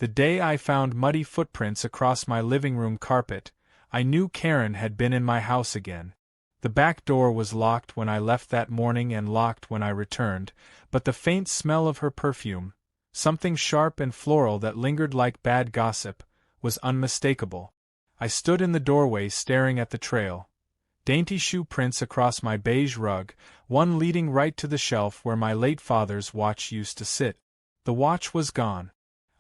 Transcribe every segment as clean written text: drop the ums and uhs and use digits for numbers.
The day I found muddy footprints across my living room carpet, I knew Karen had been in my house again. The back door was locked when I left that morning and locked when I returned, but the faint smell of her perfume, something sharp and floral that lingered like bad gossip, was unmistakable. I stood in the doorway staring at the trail. Dainty shoe prints across my beige rug, one leading right to the shelf where my late father's watch used to sit. The watch was gone.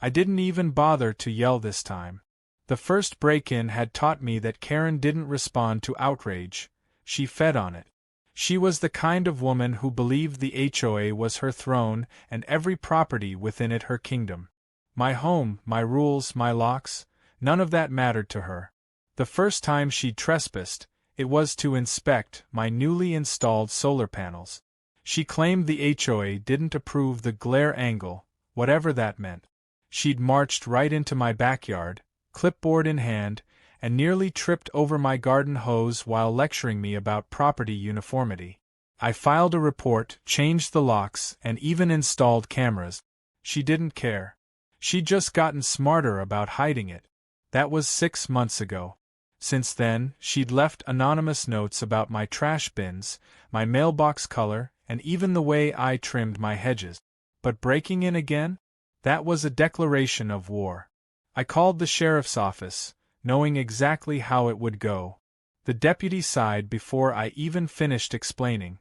I didn't even bother to yell this time. The first break-in had taught me that Karen didn't respond to outrage. She fed on it. She was the kind of woman who believed the HOA was her throne and every property within it her kingdom. My home, my rules, my locks, none of that mattered to her. The first time she'd trespassed, it was to inspect my newly installed solar panels. She claimed the HOA didn't approve the glare angle, whatever that meant. She'd marched right into my backyard, clipboard in hand, and nearly tripped over my garden hose while lecturing me about property uniformity. I filed a report, changed the locks, and even installed cameras. She didn't care. She'd just gotten smarter about hiding it. That was 6 months ago. Since then, she'd left anonymous notes about my trash bins, my mailbox color, and even the way I trimmed my hedges. But breaking in again? That was a declaration of war. I called the sheriff's office, knowing exactly how it would go. The deputy sighed before I even finished explaining.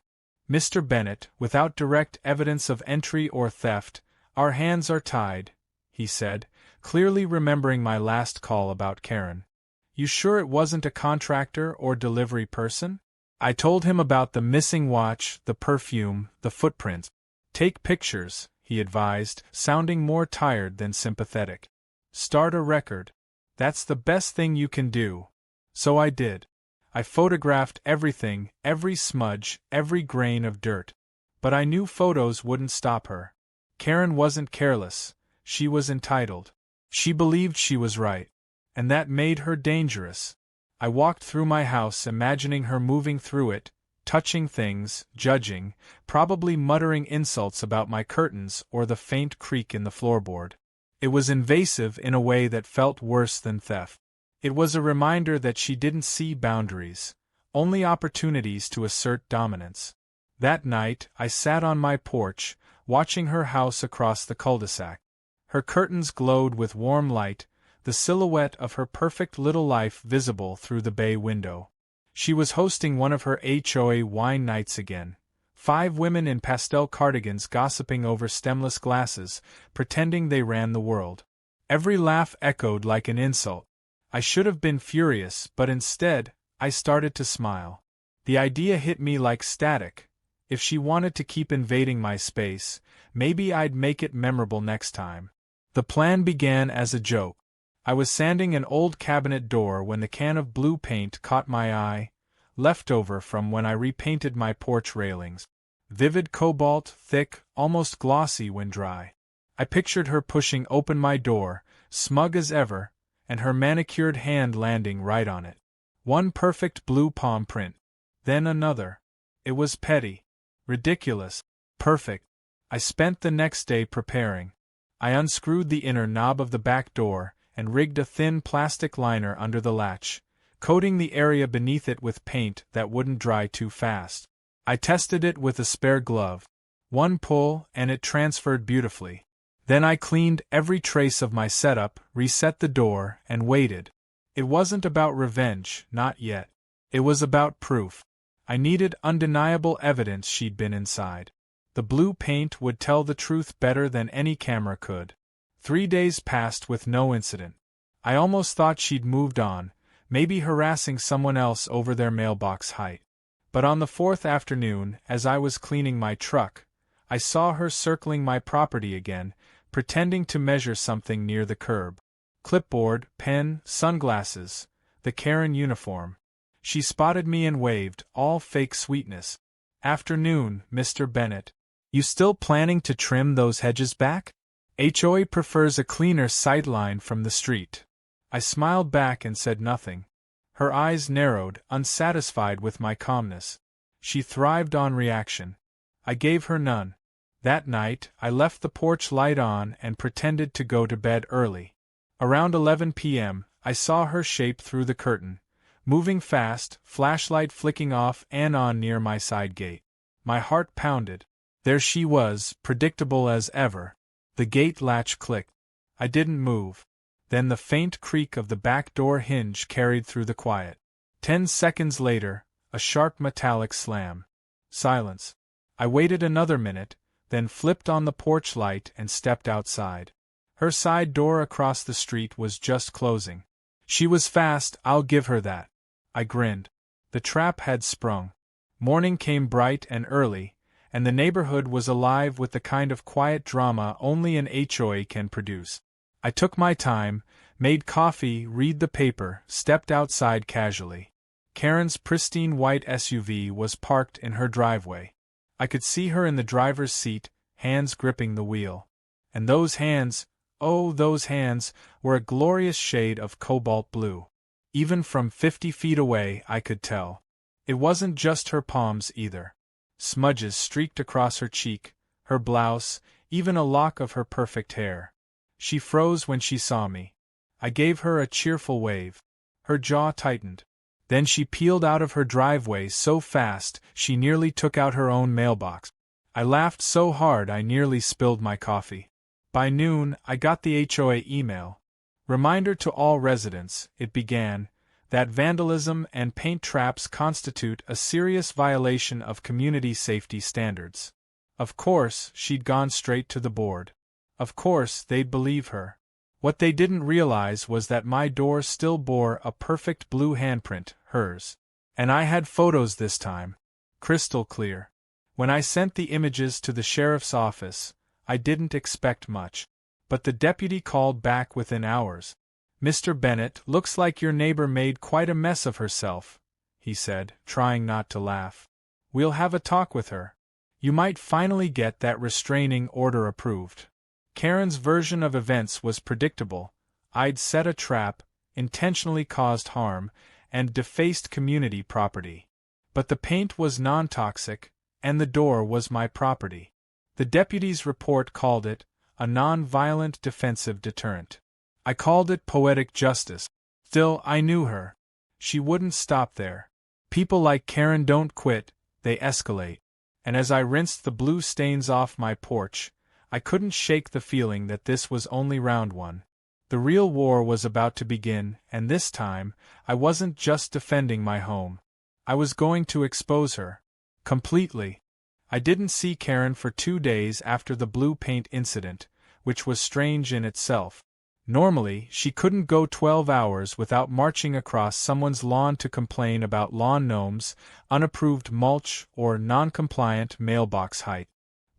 "Mr. Bennett, without direct evidence of entry or theft, our hands are tied," he said, clearly remembering my last call about Karen. "You sure it wasn't a contractor or delivery person?" I told him about the missing watch, the perfume, the footprints. "Take pictures," he advised, sounding more tired than sympathetic. "Start a record. That's the best thing you can do." So I did. I photographed everything, every smudge, every grain of dirt. But I knew photos wouldn't stop her. Karen wasn't careless. She was entitled. She believed she was right. And that made her dangerous. I walked through my house imagining her moving through it, touching things, judging, probably muttering insults about my curtains or the faint creak in the floorboard. It was invasive in a way that felt worse than theft. It was a reminder that she didn't see boundaries, only opportunities to assert dominance. That night, I sat on my porch, watching her house across the cul-de-sac. Her curtains glowed with warm light, the silhouette of her perfect little life visible through the bay window. She was hosting one of her HOA wine nights again. 5 women in pastel cardigans gossiping over stemless glasses, pretending they ran the world. Every laugh echoed like an insult. I should have been furious, but instead, I started to smile. The idea hit me like static. If she wanted to keep invading my space, maybe I'd make it memorable next time. The plan began as a joke. I was sanding an old cabinet door when the can of blue paint caught my eye, leftover from when I repainted my porch railings. Vivid cobalt, thick, almost glossy when dry. I pictured her pushing open my door, smug as ever, and her manicured hand landing right on it. One perfect blue palm print. Then another. It was petty. Ridiculous. Perfect. I spent the next day preparing. I unscrewed the inner knob of the back door, and rigged a thin plastic liner under the latch, coating the area beneath it with paint that wouldn't dry too fast. I tested it with a spare glove. One pull, and it transferred beautifully. Then I cleaned every trace of my setup, reset the door, and waited. It wasn't about revenge, not yet. It was about proof. I needed undeniable evidence she'd been inside. The blue paint would tell the truth better than any camera could. 3 days passed with no incident. I almost thought she'd moved on, maybe harassing someone else over their mailbox height. But on the 4th afternoon, as I was cleaning my truck, I saw her circling my property again, pretending to measure something near the curb. Clipboard, pen, sunglasses, the Karen uniform. She spotted me and waved, all fake sweetness. "Afternoon, Mr. Bennett. You still planning to trim those hedges back? HOA prefers a cleaner sightline from the street." I smiled back and said nothing. Her eyes narrowed, unsatisfied with my calmness. She thrived on reaction. I gave her none. That night, I left the porch light on and pretended to go to bed early. Around 11 p.m., I saw her shape through the curtain, moving fast, flashlight flicking off and on near my side gate. My heart pounded. There she was, predictable as ever. The gate latch clicked. I didn't move. Then the faint creak of the back door hinge carried through the quiet. 10 seconds later, a sharp metallic slam. Silence. I waited another minute, then flipped on the porch light and stepped outside. Her side door across the street was just closing. She was fast, I'll give her that. I grinned. The trap had sprung. Morning came bright and early, and the neighborhood was alive with the kind of quiet drama only an HOA can produce. I took my time, made coffee, read the paper, stepped outside casually. Karen's pristine white SUV was parked in her driveway. I could see her in the driver's seat, hands gripping the wheel. And those hands, oh, those hands, were a glorious shade of cobalt blue. Even from 50 feet away I could tell. It wasn't just her palms either. Smudges streaked across her cheek, her blouse, even a lock of her perfect hair. She froze when she saw me. I gave her a cheerful wave. Her jaw tightened. Then she peeled out of her driveway so fast she nearly took out her own mailbox. I laughed so hard I nearly spilled my coffee. By noon, I got the HOA email. Reminder to all residents, it began, that vandalism and paint traps constitute a serious violation of community safety standards. Of course, she'd gone straight to the board. Of course, they'd believe her. What they didn't realize was that my door still bore a perfect blue handprint, hers. And I had photos this time. Crystal clear. When I sent the images to the sheriff's office, I didn't expect much. But the deputy called back within hours. "Mr. Bennett, looks like your neighbor made quite a mess of herself," he said, trying not to laugh. "We'll have a talk with her. You might finally get that restraining order approved." Karen's version of events was predictable. I'd set a trap, intentionally caused harm, and defaced community property. But the paint was non-toxic, and the door was my property. The deputy's report called it a non-violent defensive deterrent. I called it poetic justice. Still, I knew her. She wouldn't stop there. People like Karen don't quit, they escalate. And as I rinsed the blue stains off my porch, I couldn't shake the feeling that this was only round one. The real war was about to begin, and this time, I wasn't just defending my home. I was going to expose her. Completely. I didn't see Karen for 2 days after the blue paint incident, which was strange in itself. Normally, she couldn't go 12 hours without marching across someone's lawn to complain about lawn gnomes, unapproved mulch, or non-compliant mailbox height.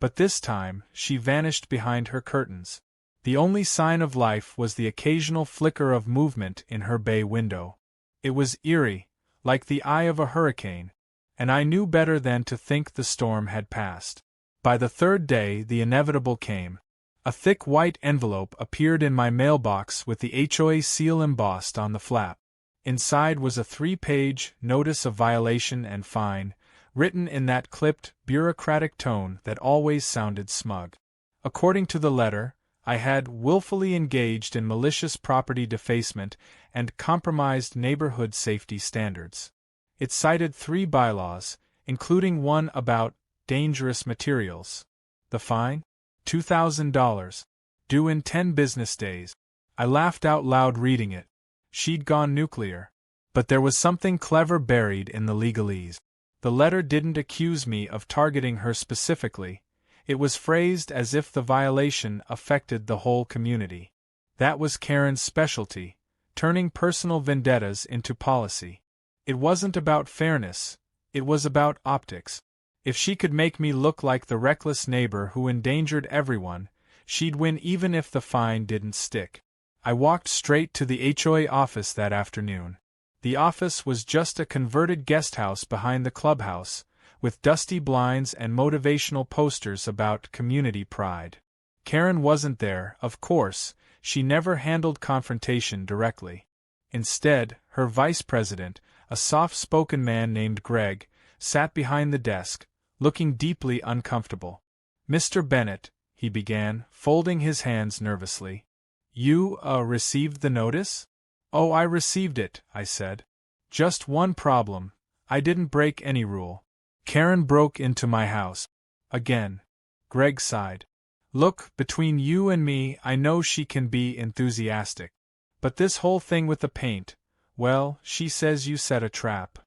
But this time, she vanished behind her curtains. The only sign of life was the occasional flicker of movement in her bay window. It was eerie, like the eye of a hurricane, and I knew better than to think the storm had passed. By the 3rd day, the inevitable came. A thick white envelope appeared in my mailbox with the HOA seal embossed on the flap. Inside was a 3-page notice of violation and fine, written in that clipped, bureaucratic tone that always sounded smug. According to the letter, I had willfully engaged in malicious property defacement and compromised neighborhood safety standards. It cited 3 bylaws, including one about dangerous materials. The fine? $2,000. Due in 10 business days. I laughed out loud reading it. She'd gone nuclear. But there was something clever buried in the legalese. The letter didn't accuse me of targeting her specifically. It was phrased as if the violation affected the whole community. That was Karen's specialty, turning personal vendettas into policy. It wasn't about fairness, it was about optics. If she could make me look like the reckless neighbor who endangered everyone, she'd win even if the fine didn't stick. I walked straight to the HOA office that afternoon. The office was just a converted guesthouse behind the clubhouse, with dusty blinds and motivational posters about community pride. Karen wasn't there, of course. She never handled confrontation directly. Instead, her vice president, a soft-spoken man named Greg, sat behind the desk, looking deeply uncomfortable. Mr. Bennet, he began, folding his hands nervously. You, received the notice? Oh, I received it, I said. Just one problem. I didn't break any rule. Karen broke into my house. Again. Greg sighed. Look, between you and me, I know she can be enthusiastic. But this whole thing with the paint, well, she says you set a trap.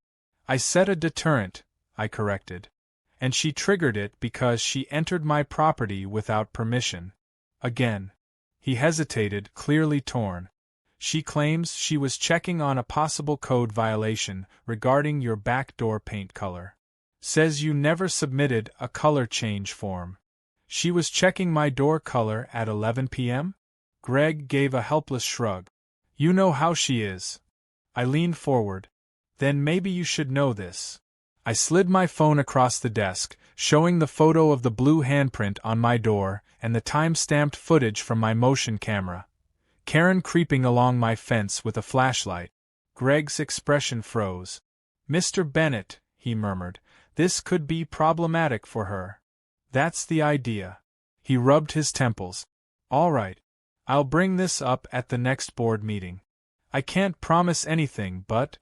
I set a deterrent, I corrected. And she triggered it because she entered my property without permission. Again. He hesitated, clearly torn. She claims she was checking on a possible code violation regarding your back door paint color. Says you never submitted a color change form. She was checking my door color at 11 p.m.? Greg gave a helpless shrug. You know how she is. I leaned forward. Then maybe you should know this. I slid my phone across the desk, showing the photo of the blue handprint on my door and the time-stamped footage from my motion camera. Karen creeping along my fence with a flashlight. Greg's expression froze. Mr. Bennet, he murmured, this could be problematic for her. That's the idea. He rubbed his temples. All right. I'll bring this up at the next board meeting. I can't promise anything, but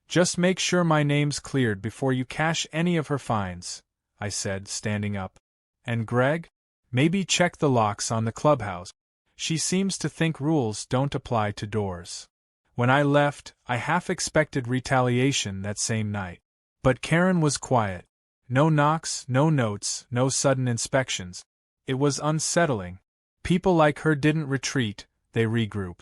just make sure my name's cleared before you cash any of her fines, I said, standing up. And Greg? Maybe check the locks on the clubhouse. She seems to think rules don't apply to doors. When I left, I half expected retaliation that same night. But Karen was quiet. No knocks, no notes, no sudden inspections. It was unsettling. People like her didn't retreat, they regrouped.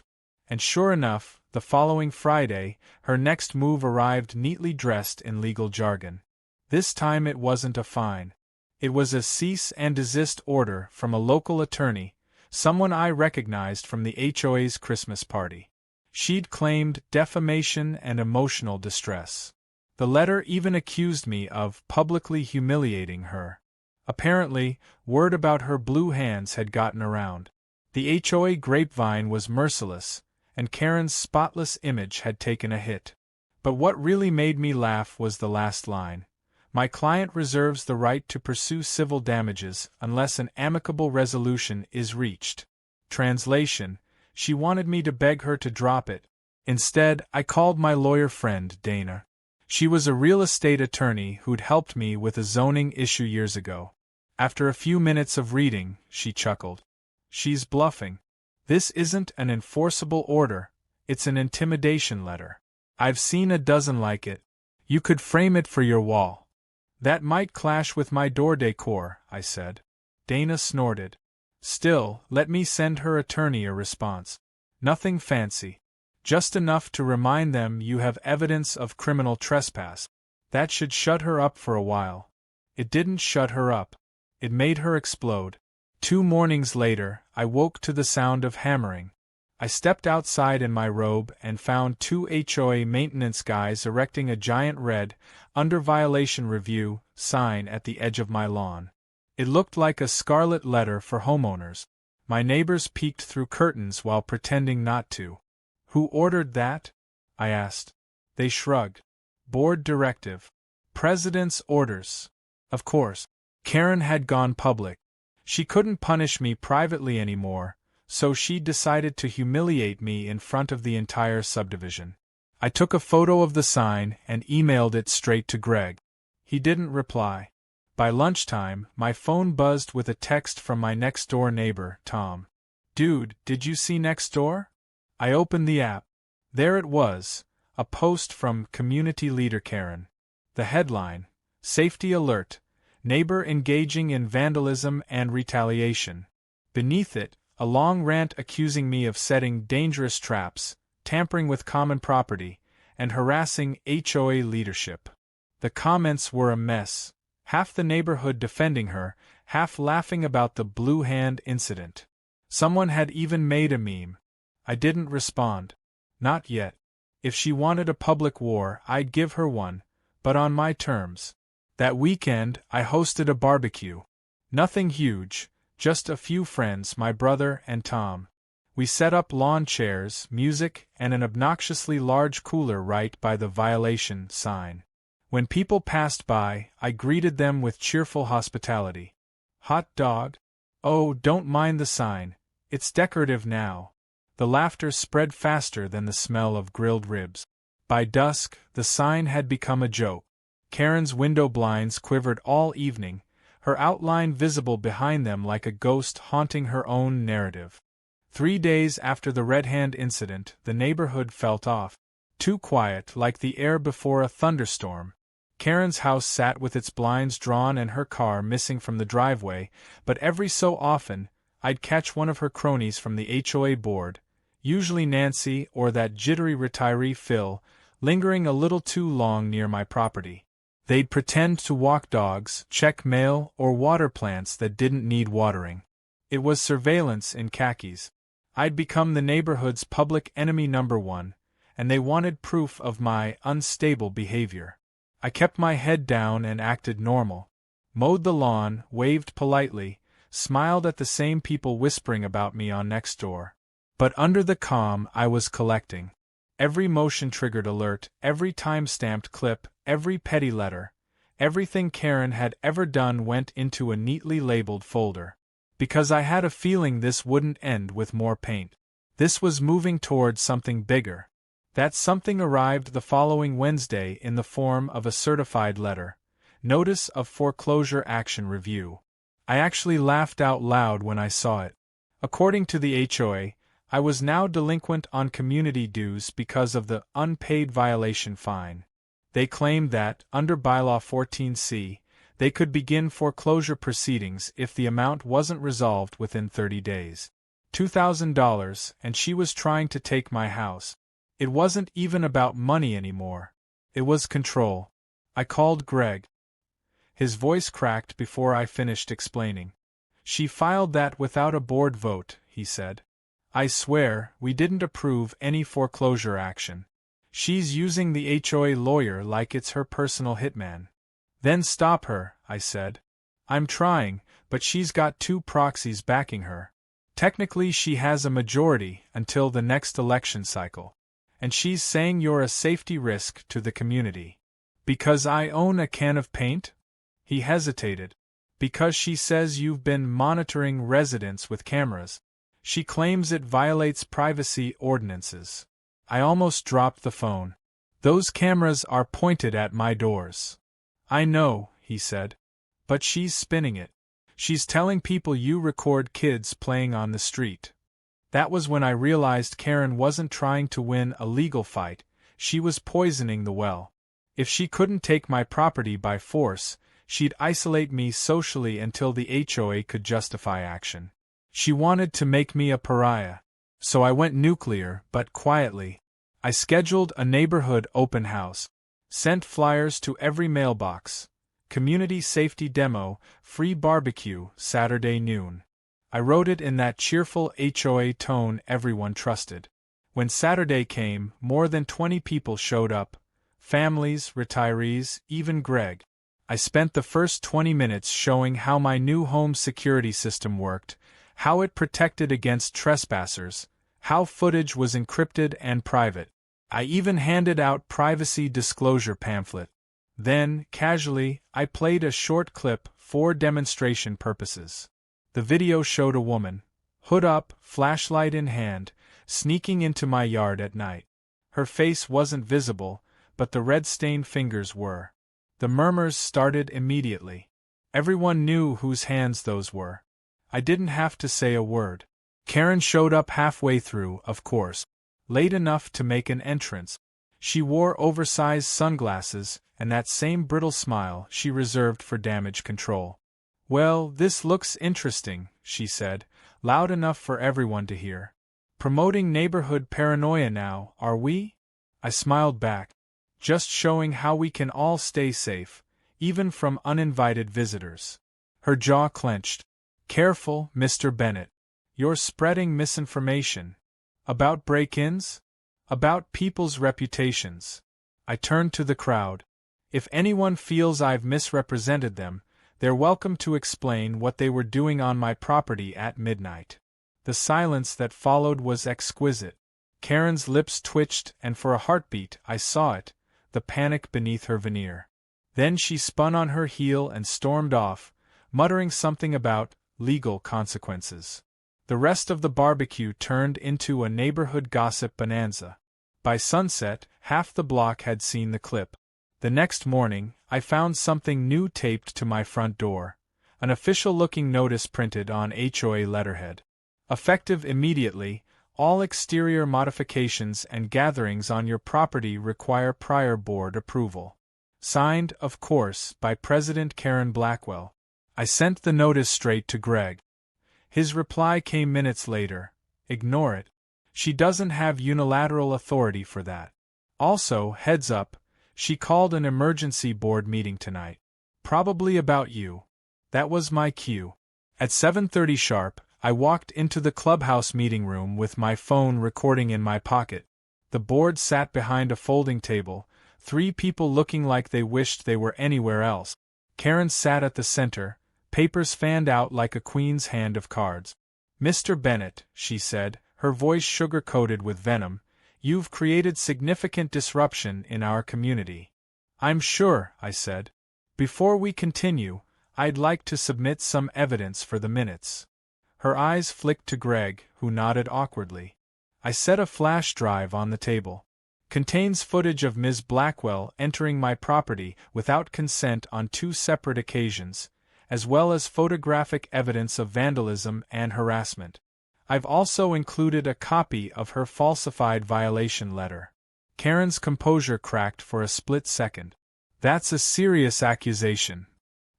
And sure enough, the following Friday, her next move arrived neatly dressed in legal jargon. This time it wasn't a fine. It was a cease and desist order from a local attorney, someone I recognized from the HOA's Christmas party. She'd claimed defamation and emotional distress. The letter even accused me of publicly humiliating her. Apparently, word about her blue hands had gotten around. The HOA grapevine was merciless, and Karen's spotless image had taken a hit. But what really made me laugh was the last line. My client reserves the right to pursue civil damages unless an amicable resolution is reached. Translation: she wanted me to beg her to drop it. Instead, I called my lawyer friend, Dana. She was a real estate attorney who'd helped me with a zoning issue years ago. After a few minutes of reading, she chuckled. She's bluffing. This isn't an enforceable order, it's an intimidation letter. I've seen a dozen like it. You could frame it for your wall. That might clash with my door decor, I said. Dana snorted. Still, let me send her attorney a response. Nothing fancy. Just enough to remind them you have evidence of criminal trespass. That should shut her up for a while. It didn't shut her up. It made her explode. 2 mornings later, I woke to the sound of hammering. I stepped outside in my robe and found 2 HOA maintenance guys erecting a giant red, under violation review, sign at the edge of my lawn. It looked like a scarlet letter for homeowners. My neighbors peeked through curtains while pretending not to. Who ordered that? I asked. They shrugged. Board directive. President's orders. Of course. Karen had gone public. She couldn't punish me privately anymore, so she decided to humiliate me in front of the entire subdivision. I took a photo of the sign and emailed it straight to Greg. He didn't reply. By lunchtime, my phone buzzed with a text from my next-door neighbor, Tom. Dude, did you see next door? I opened the app. There it was, a post from community leader Karen. The headline, Safety Alert, Neighbor Engaging in Vandalism and Retaliation. Beneath it, a long rant accusing me of setting dangerous traps, tampering with common property, and harassing HOA leadership. The comments were a mess, half the neighborhood defending her, half laughing about the blue hand incident. Someone had even made a meme. I didn't respond. Not yet. If she wanted a public war, I'd give her one, but on my terms. That weekend, I hosted a barbecue. Nothing huge, just a few friends, my brother and Tom. We set up lawn chairs, music, and an obnoxiously large cooler right by the violation sign. When people passed by, I greeted them with cheerful hospitality. Hot dog? Oh, don't mind the sign. It's decorative now. The laughter spread faster than the smell of grilled ribs. By dusk, the sign had become a joke. Karen's window blinds quivered all evening, her outline visible behind them like a ghost haunting her own narrative. 3 days after the Red Hand incident, the neighborhood felt off. Too quiet, like the air before a thunderstorm. Karen's house sat with its blinds drawn and her car missing from the driveway, but every so often, I'd catch one of her cronies from the HOA board, usually Nancy or that jittery retiree Phil, lingering a little too long near my property. They'd pretend to walk dogs, check mail, or water plants that didn't need watering. It was surveillance in khakis. I'd become the neighborhood's public enemy #1, and they wanted proof of my unstable behavior. I kept my head down and acted normal. Mowed the lawn, waved politely, smiled at the same people whispering about me on Nextdoor. But under the calm I was collecting. Every motion-triggered alert, every time-stamped clip, every petty letter, everything Karen had ever done went into a neatly labeled folder. Because I had a feeling this wouldn't end with more paint. This was moving toward something bigger. That something arrived the following Wednesday in the form of a certified letter. Notice of Foreclosure Action Review. I actually laughed out loud when I saw it. According to the HOA, I was now delinquent on community dues because of the unpaid violation fine. They claimed that, under Bylaw 14C, they could begin foreclosure proceedings if the amount wasn't resolved within 30 days. $2,000, and she was trying to take my house. It wasn't even about money anymore. It was control. I called Greg. His voice cracked before I finished explaining. She filed that without a board vote, he said. I swear, we didn't approve any foreclosure action. She's using the HOA lawyer like it's her personal hitman. Then stop her, I said. I'm trying, but she's got 2 proxies backing her. Technically she has a majority until the next election cycle. And she's saying you're a safety risk to the community. Because I own a can of paint? He hesitated. Because she says you've been monitoring residents with cameras. She claims it violates privacy ordinances. I almost dropped the phone. Those cameras are pointed at my doors. I know, he said. But she's spinning it. She's telling people you record kids playing on the street. That was when I realized Karen wasn't trying to win a legal fight, she was poisoning the well. If she couldn't take my property by force, she'd isolate me socially until the HOA could justify action. She wanted to make me a pariah. So I went nuclear, but quietly. I scheduled a neighborhood open house. Sent flyers to every mailbox. Community safety demo, free barbecue, Saturday noon. I wrote it in that cheerful HOA tone everyone trusted. When Saturday came, more than 20 people showed up. Families, retirees, even Greg. I spent the first 20 minutes showing how my new home security system worked, how it protected against trespassers, how footage was encrypted and private. I even handed out privacy disclosure pamphlet. Then, casually, I played a short clip for demonstration purposes. The video showed a woman, hood up, flashlight in hand, sneaking into my yard at night. Her face wasn't visible, but the red-stained fingers were. The murmurs started immediately. Everyone knew whose hands those were. I didn't have to say a word. Karen showed up halfway through, of course, late enough to make an entrance. She wore oversized sunglasses and that same brittle smile she reserved for damage control. Well, this looks interesting, she said, loud enough for everyone to hear. Promoting neighborhood paranoia now, are we? I smiled back. Just showing how we can all stay safe, even from uninvited visitors. Her jaw clenched. Careful, Mr. Bennett. You're spreading misinformation. About break-ins? About people's reputations. I turned to the crowd. If anyone feels I've misrepresented them, they're welcome to explain what they were doing on my property at midnight. The silence that followed was exquisite. Karen's lips twitched, and for a heartbeat I saw it, the panic beneath her veneer. Then she spun on her heel and stormed off, muttering something about legal consequences. The rest of the barbecue turned into a neighborhood gossip bonanza. By sunset, half the block had seen the clip. The next morning, I found something new taped to my front door, an official-looking notice printed on HOA letterhead. Effective immediately, all exterior modifications and gatherings on your property require prior board approval. Signed, of course, by President Karen Blackwell. I sent the notice straight to Greg. His reply came minutes later. Ignore it. She doesn't have unilateral authority for that. Also, heads up, she called an emergency board meeting tonight. Probably about you. That was my cue. At 7:30 sharp, I walked into the clubhouse meeting room with my phone recording in my pocket. The board sat behind a folding table, 3 people looking like they wished they were anywhere else. Karen sat at the center, papers fanned out like a queen's hand of cards. "Mr. Bennett," she said, her voice sugar-coated with venom, "you've created significant disruption in our community." "I'm sure," I said. "Before we continue, I'd like to submit some evidence for the minutes." Her eyes flicked to Greg, who nodded awkwardly. I set a flash drive on the table. Contains footage of Ms. Blackwell entering my property without consent on 2 separate occasions, as well as photographic evidence of vandalism and harassment. I've also included a copy of her falsified violation letter. Karen's composure cracked for a split second. "That's a serious accusation."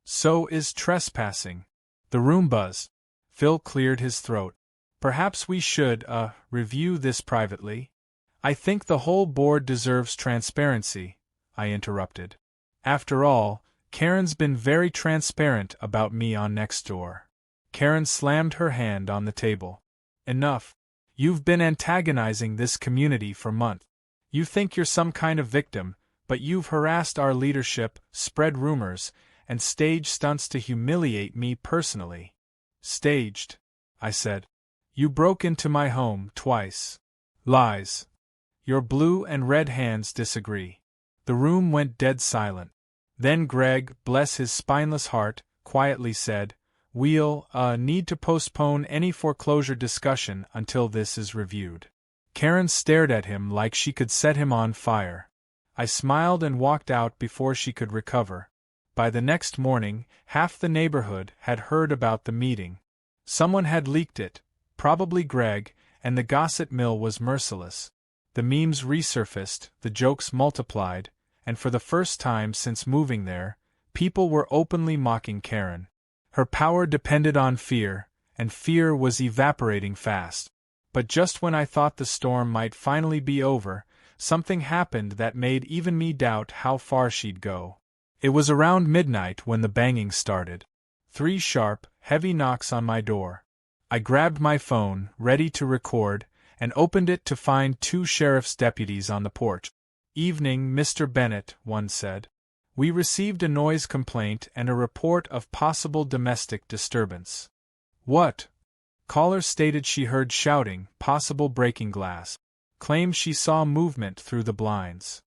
"So is trespassing." The room buzzed. Phil cleared his throat. "Perhaps we should, review this privately." "I think the whole board deserves transparency," I interrupted. "After all, Karen's been very transparent about me on Nextdoor." Karen slammed her hand on the table. "Enough. You've been antagonizing this community for months. You think you're some kind of victim, but you've harassed our leadership, spread rumors, and staged stunts to humiliate me personally." "Staged," I said. "You broke into my home twice." "Lies." "Your blue and red hands disagree." The room went dead silent. Then Greg, bless his spineless heart, quietly said, "We'll, need to postpone any foreclosure discussion until this is reviewed." Karen stared at him like she could set him on fire. I smiled and walked out before she could recover. By the next morning, half the neighborhood had heard about the meeting. Someone had leaked it, probably Greg, and the gossip mill was merciless. The memes resurfaced, the jokes multiplied, and for the first time since moving there, people were openly mocking Karen. Her power depended on fear, and fear was evaporating fast. But just when I thought the storm might finally be over, something happened that made even me doubt how far she'd go. It was around midnight when the banging started. 3 sharp, heavy knocks on my door. I grabbed my phone, ready to record, and opened it to find 2 sheriff's deputies on the porch. "Evening, Mr. Bennett," one said. "We received a noise complaint and a report of possible domestic disturbance." "What?" Caller stated she heard shouting, possible breaking glass. Claimed she saw movement through the blinds.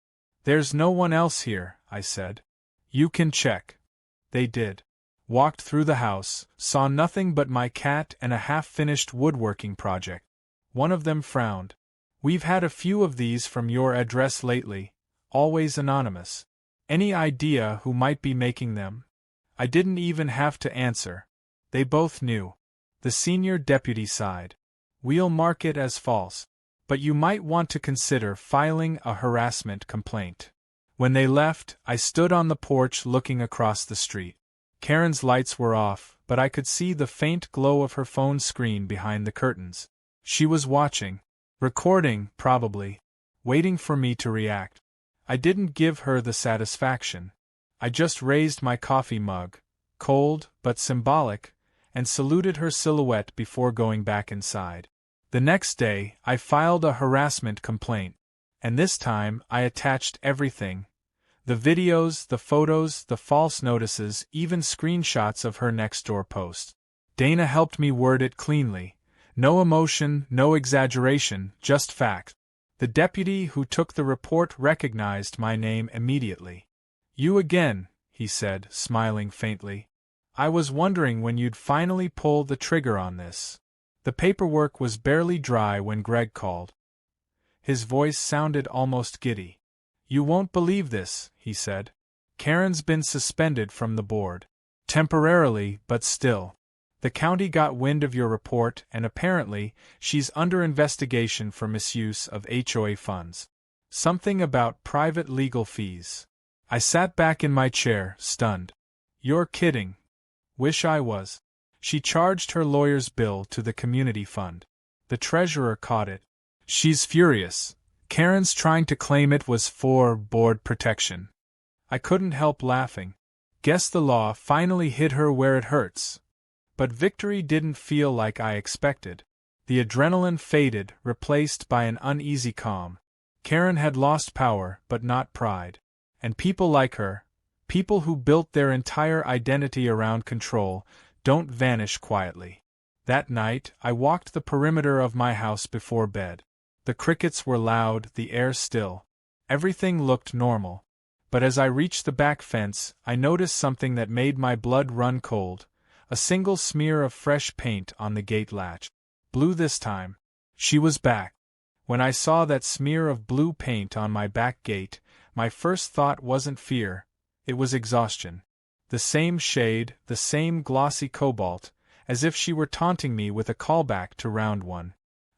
"There's no one else here," I said. "You can check." They did. Walked through the house, saw nothing but my cat and a half-finished woodworking project. One of them frowned. "We've had a few of these from your address lately, always anonymous. Any idea who might be making them?" I didn't even have to answer. They both knew. The senior deputy sighed. "We'll mark it as false. But you might want to consider filing a harassment complaint." When they left, I stood on the porch looking across the street. Karen's lights were off, but I could see the faint glow of her phone screen behind the curtains. She was watching. Recording, probably. Waiting for me to react. I didn't give her the satisfaction. I just raised my coffee mug, cold but symbolic, and saluted her silhouette before going back inside. The next day, I filed a harassment complaint, and this time I attached everything. The videos, the photos, the false notices, even screenshots of her Nextdoor post. Dana helped me word it cleanly. No emotion, no exaggeration, just fact. The deputy who took the report recognized my name immediately. "You again," he said, smiling faintly. I was wondering when you'd finally pull the trigger on this. The paperwork was barely dry when Greg called. His voice sounded almost giddy. You won't believe this, he said. Karen's been suspended from the board. Temporarily, but still. The county got wind of your report and apparently, she's under investigation for misuse of HOA funds. Something about private legal fees. I sat back in my chair, stunned. You're kidding. Wish I was. She charged her lawyer's bill to the community fund. The treasurer caught it. She's furious. Karen's trying to claim it was for board protection. I couldn't help laughing. Guess the law finally hit her where it hurts. But victory didn't feel like I expected. The adrenaline faded, replaced by an uneasy calm. Karen had lost power, but not pride. And people like her, people who built their entire identity around control, don't vanish quietly. That night, I walked the perimeter of my house before bed. The crickets were loud, the air still. Everything looked normal. But as I reached the back fence, I noticed something that made my blood run cold. A single smear of fresh paint on the gate latch. Blue this time. She was back. When I saw that smear of blue paint on my back gate, my first thought wasn't fear, it was exhaustion. The same shade, the same glossy cobalt, as if she were taunting me with a callback to round one.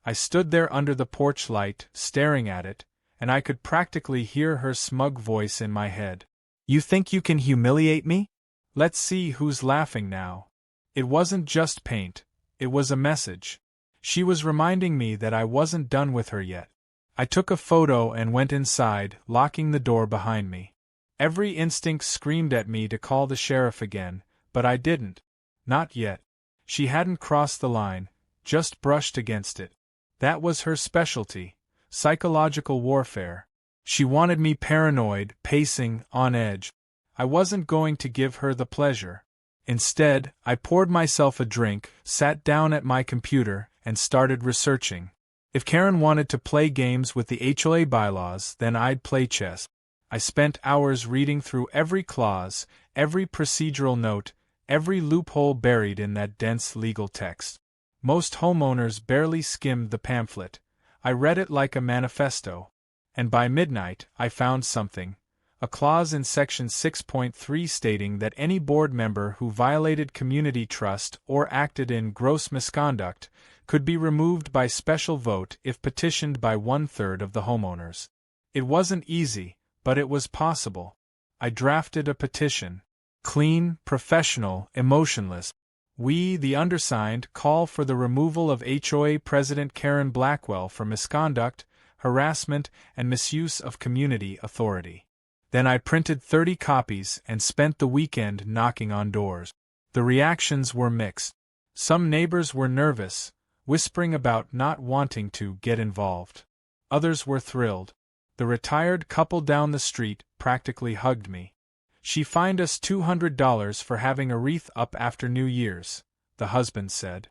I stood there under the porch light, staring at it, and I could practically hear her smug voice in my head. You think you can humiliate me? Let's see who's laughing now. It wasn't just paint, it was a message. She was reminding me that I wasn't done with her yet. I took a photo and went inside, locking the door behind me. Every instinct screamed at me to call the sheriff again, but I didn't. Not yet. She hadn't crossed the line, just brushed against it. That was her specialty, psychological warfare. She wanted me paranoid, pacing, on edge. I wasn't going to give her the pleasure. Instead, I poured myself a drink, sat down at my computer, and started researching. If Karen wanted to play games with the HOA bylaws, then I'd play chess. I spent hours reading through every clause, every procedural note, every loophole buried in that dense legal text. Most homeowners barely skimmed the pamphlet. I read it like a manifesto. And by midnight, I found something. A clause in Section 6.3 stating that any board member who violated community trust or acted in gross misconduct could be removed by special vote if petitioned by 1/3 of the homeowners. It wasn't easy, but it was possible. I drafted a petition. Clean, professional, emotionless. We, the undersigned, call for the removal of HOA President Karen Blackwell for misconduct, harassment, and misuse of community authority. Then I printed 30 copies and spent the weekend knocking on doors. The reactions were mixed. Some neighbors were nervous, whispering about not wanting to get involved. Others were thrilled. The retired couple down the street practically hugged me. She fined us $200 for having a wreath up after New Year's, the husband said.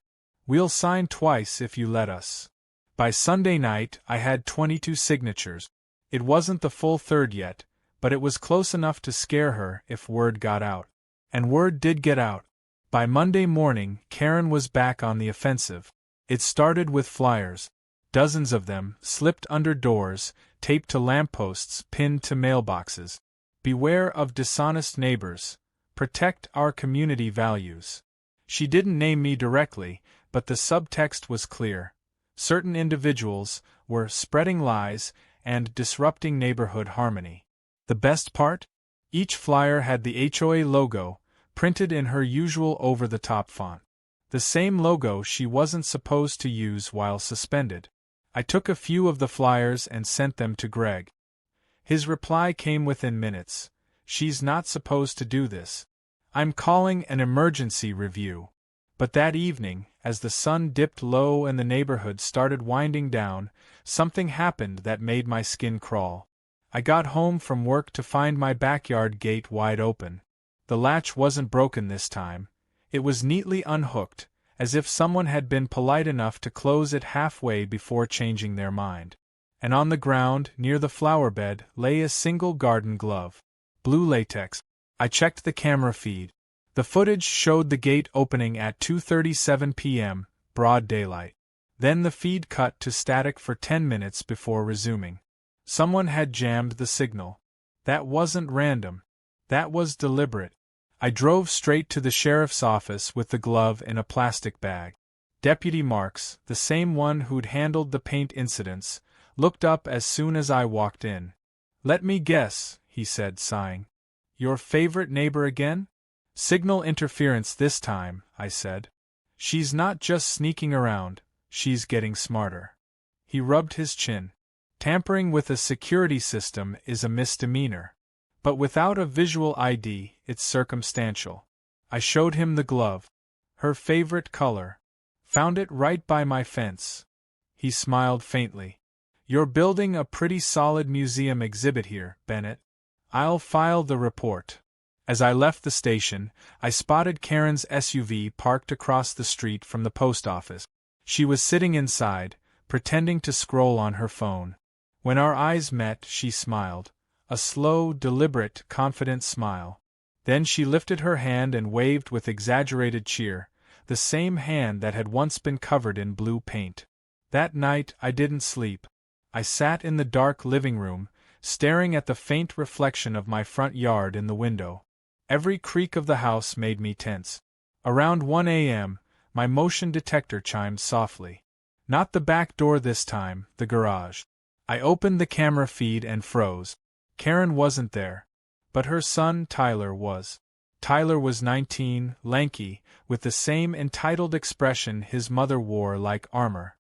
We'll sign twice if you let us. By Sunday night, I had 22 signatures. It wasn't the full third yet, but it was close enough to scare her if word got out. And word did get out. By Monday morning, Karen was back on the offensive. It started with flyers. Dozens of them, slipped under doors, taped to lampposts, pinned to mailboxes. Beware of dishonest neighbors. Protect our community values. She didn't name me directly, but the subtext was clear. Certain individuals were spreading lies and disrupting neighborhood harmony. The best part? Each flyer had the HOA logo, printed in her usual over-the-top font. The same logo she wasn't supposed to use while suspended. I took a few of the flyers and sent them to Greg. His reply came within minutes. She's not supposed to do this. I'm calling an emergency review. But that evening, as the sun dipped low and the neighborhood started winding down, something happened that made my skin crawl. I got home from work to find my backyard gate wide open. The latch wasn't broken this time. It was neatly unhooked, as if someone had been polite enough to close it halfway before changing their mind. And on the ground, near the flower bed, lay a single garden glove. Blue latex. I checked the camera feed. The footage showed the gate opening at 2:37 p.m., broad daylight. Then the feed cut to static for 10 minutes before resuming. Someone had jammed the signal. That wasn't random. That was deliberate. I drove straight to the sheriff's office with the glove in a plastic bag. Deputy Marks, the same one who'd handled the paint incidents, looked up as soon as I walked in. "Let me guess," he said, sighing. "Your favorite neighbor again?" "Signal interference this time," I said. "She's not just sneaking around, she's getting smarter." He rubbed his chin. "Tampering with a security system is a misdemeanor. But without a visual ID, it's circumstantial." I showed him the glove. "Her favorite color. Found it right by my fence." He smiled faintly. "You're building a pretty solid museum exhibit here, Bennett. I'll file the report." As I left the station, I spotted Karen's SUV parked across the street from the post office. She was sitting inside, pretending to scroll on her phone. When our eyes met, she smiled. A slow, deliberate, confident smile. Then she lifted her hand and waved with exaggerated cheer, the same hand that had once been covered in blue paint. That night I didn't sleep. I sat in the dark living room, staring at the faint reflection of my front yard in the window. Every creak of the house made me tense. Around 1 a.m., my motion detector chimed softly. Not the back door this time, the garage. I opened the camera feed and froze. Karen wasn't there. But her son Tyler was. Tyler was 19, lanky, with the same entitled expression his mother wore like armor.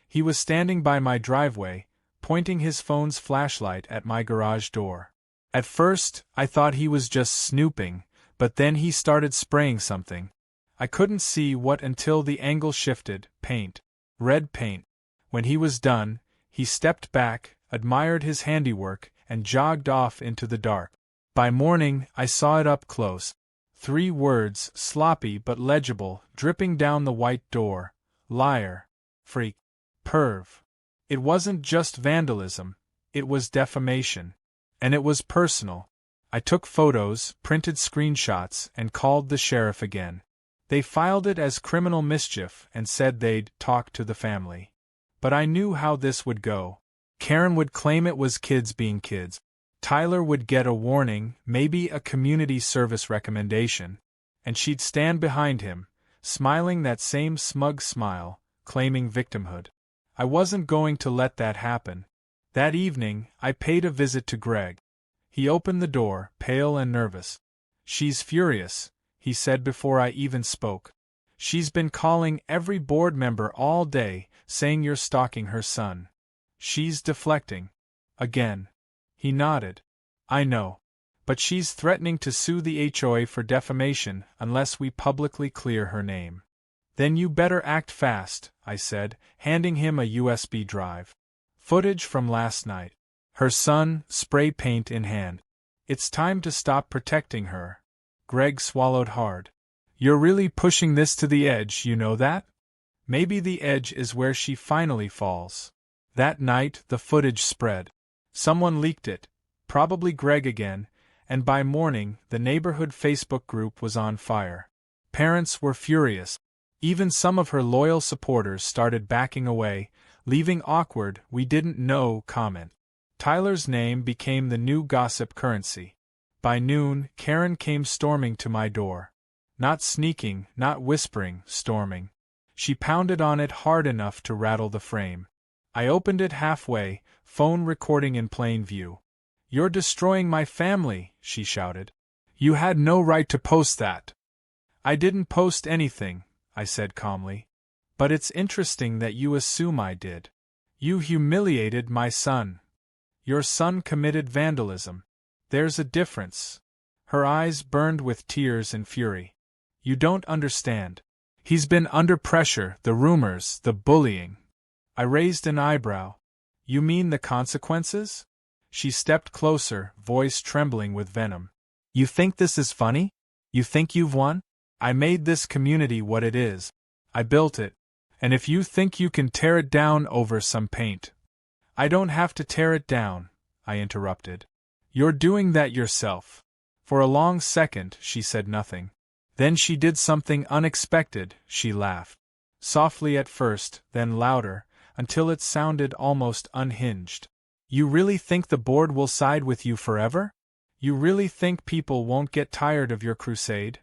He was standing by my driveway, pointing his phone's flashlight at my garage door. At first, I thought he was just snooping, but then he started spraying something. I couldn't see what until the angle shifted. Paint. Red paint. When he was done, he stepped back, admired his handiwork, and jogged off into the dark. By morning, I saw it up close. 3 words, sloppy but legible, dripping down the white door. Liar. Freak. Perv. It wasn't just vandalism, it was defamation. And it was personal. I took photos, printed screenshots, and called the sheriff again. They filed it as criminal mischief and said they'd talk to the family. But I knew how this would go. Karen would claim it was kids being kids. Tyler would get a warning, maybe a community service recommendation, and she'd stand behind him, smiling that same smug smile, claiming victimhood. I wasn't going to let that happen. That evening, I paid a visit to Greg. He opened the door, pale and nervous. "She's furious," he said before I even spoke. "She's been calling every board member all day, saying you're stalking her son. She's deflecting. Again." He nodded. "I know. But she's threatening to sue the HOA for defamation unless we publicly clear her name." "Then you better act fast," I said, handing him a USB drive. Footage from last night. Her son, spray paint in hand. "It's time to stop protecting her." Greg swallowed hard. "You're really pushing this to the edge, you know that? Maybe the edge is where she finally falls." That night, the footage spread. Someone leaked it, probably Greg again, and by morning, the neighborhood Facebook group was on fire. Parents were furious. Even some of her loyal supporters started backing away, leaving awkward "we didn't know" comment. Tyler's name became the new gossip currency. By noon, Karen came storming to my door. Not sneaking, not whispering, storming. She pounded on it hard enough to rattle the frame. I opened it halfway, phone recording in plain view. "You're destroying my family," she shouted. "You had no right to post that." "I didn't post anything," I said calmly. "But it's interesting that you assume I did. You humiliated my son. Your son committed vandalism. There's a difference." Her eyes burned with tears and fury. "You don't understand. He's been under pressure, the rumors, the bullying." I raised an eyebrow. "You mean the consequences?" She stepped closer, voice trembling with venom. "You think this is funny? You think you've won? I made this community what it is. I built it. And if you think you can tear it down over some paint—" "I don't have to tear it down," I interrupted. "You're doing that yourself." For a long second she said nothing. Then she did something unexpected, she laughed. Softly at first, then louder, until it sounded almost unhinged. You really think the board will side with you forever? You really think people won't get tired of your crusade?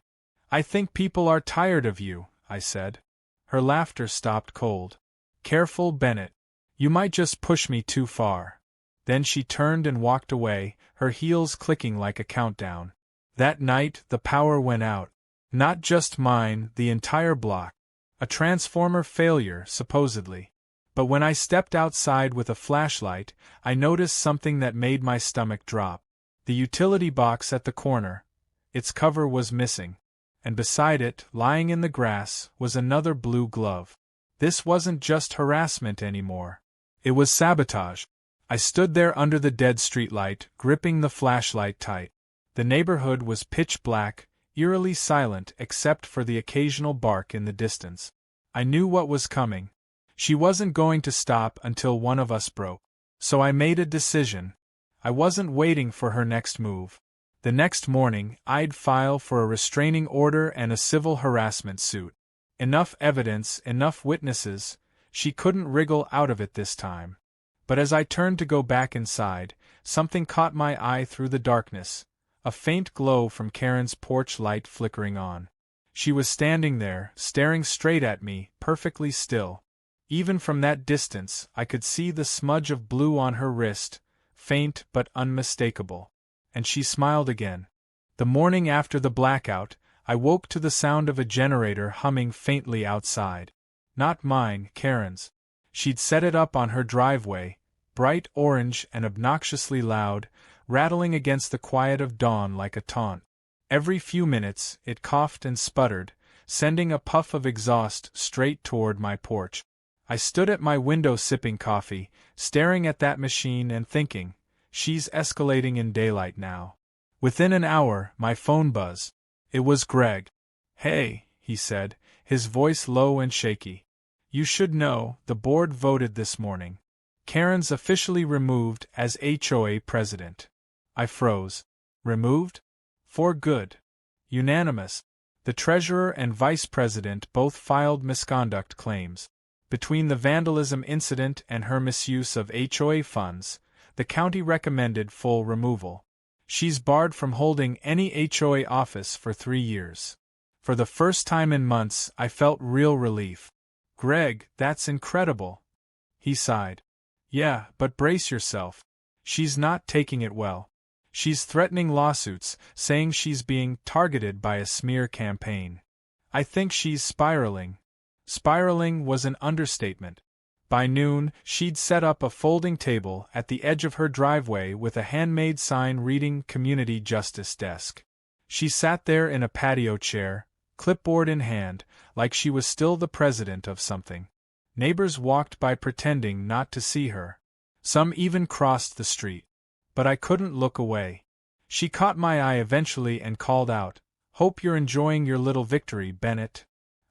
I think people are tired of you, I said. Her laughter stopped cold. Careful, Bennett. You might just push me too far. Then she turned and walked away, her heels clicking like a countdown. That night, the power went out. Not just mine, the entire block. A transformer failure, supposedly. But when I stepped outside with a flashlight, I noticed something that made my stomach drop. The utility box at the corner. Its cover was missing. And beside it, lying in the grass, was another blue glove. This wasn't just harassment anymore. It was sabotage. I stood there under the dead streetlight, gripping the flashlight tight. The neighborhood was pitch black, eerily silent except for the occasional bark in the distance. I knew what was coming. She wasn't going to stop until one of us broke. So I made a decision. I wasn't waiting for her next move. The next morning, I'd file for a restraining order and a civil harassment suit. Enough evidence, enough witnesses. She couldn't wriggle out of it this time. But as I turned to go back inside, something caught my eye through the darkness. A faint glow from Karen's porch light flickering on. She was standing there, staring straight at me, perfectly still. Even from that distance, I could see the smudge of blue on her wrist, faint but unmistakable. And she smiled again. The morning after the blackout, I woke to the sound of a generator humming faintly outside. Not mine, Karen's. She'd set it up on her driveway, bright orange and obnoxiously loud, rattling against the quiet of dawn like a taunt. Every few minutes, it coughed and sputtered, sending a puff of exhaust straight toward my porch. I stood at my window sipping coffee, staring at that machine and thinking, she's escalating in daylight now. Within an hour, my phone buzzed. It was Greg. Hey, he said, his voice low and shaky. You should know, the board voted this morning. Karen's officially removed as HOA president. I froze. Removed? For good. Unanimous. The treasurer and vice president both filed misconduct claims. Between the vandalism incident and her misuse of HOA funds, the county recommended full removal. She's barred from holding any HOA office for 3 years. For the first time in months, I felt real relief. Greg, that's incredible. He sighed. Yeah, but brace yourself. She's not taking it well. She's threatening lawsuits, saying she's being targeted by a smear campaign. I think she's spiraling. Spiraling was an understatement. By noon, she'd set up a folding table at the edge of her driveway with a handmade sign reading Community Justice Desk. She sat there in a patio chair, clipboard in hand, like she was still the president of something. Neighbors walked by pretending not to see her. Some even crossed the street. But I couldn't look away. She caught my eye eventually and called out, "Hope you're enjoying your little victory, Bennett."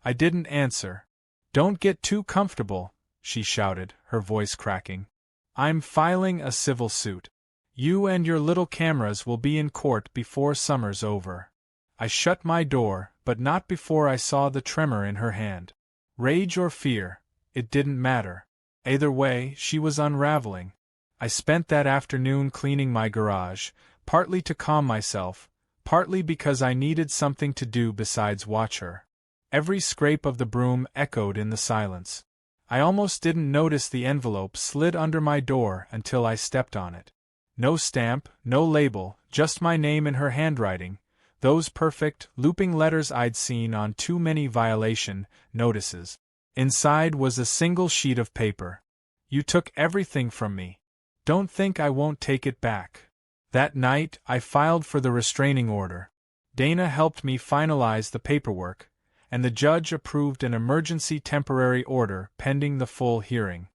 I didn't answer. "Don't get too comfortable," she shouted, her voice cracking. "I'm filing a civil suit. You and your little cameras will be in court before summer's over." I shut my door, but not before I saw the tremor in her hand. Rage or fear, it didn't matter. Either way, she was unraveling. I spent that afternoon cleaning my garage, partly to calm myself, partly because I needed something to do besides watch her. Every scrape of the broom echoed in the silence. I almost didn't notice the envelope slid under my door until I stepped on it. No stamp, no label, just my name in her handwriting, those perfect, looping letters I'd seen on too many violation notices. Inside was a single sheet of paper. "You took everything from me. Don't think I won't take it back." That night, I filed for the restraining order. Dana helped me finalize the paperwork, and the judge approved an emergency temporary order pending the full hearing.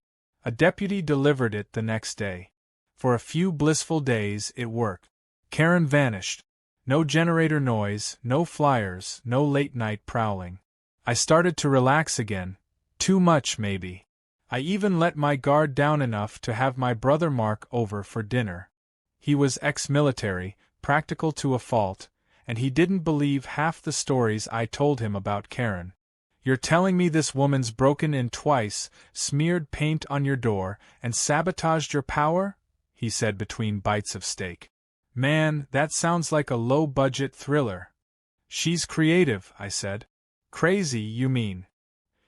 A deputy delivered it the next day. For a few blissful days, it worked. Karen vanished. No generator noise, no flyers, no late-night prowling. I started to relax again. Too much, maybe. I even let my guard down enough to have my brother Mark over for dinner. He was ex-military, practical to a fault, and he didn't believe half the stories I told him about Karen. "You're telling me this woman's broken in twice, smeared paint on your door, and sabotaged your power?" he said between bites of steak. "Man, that sounds like a low-budget thriller." "She's creative," I said. "Crazy, you mean?"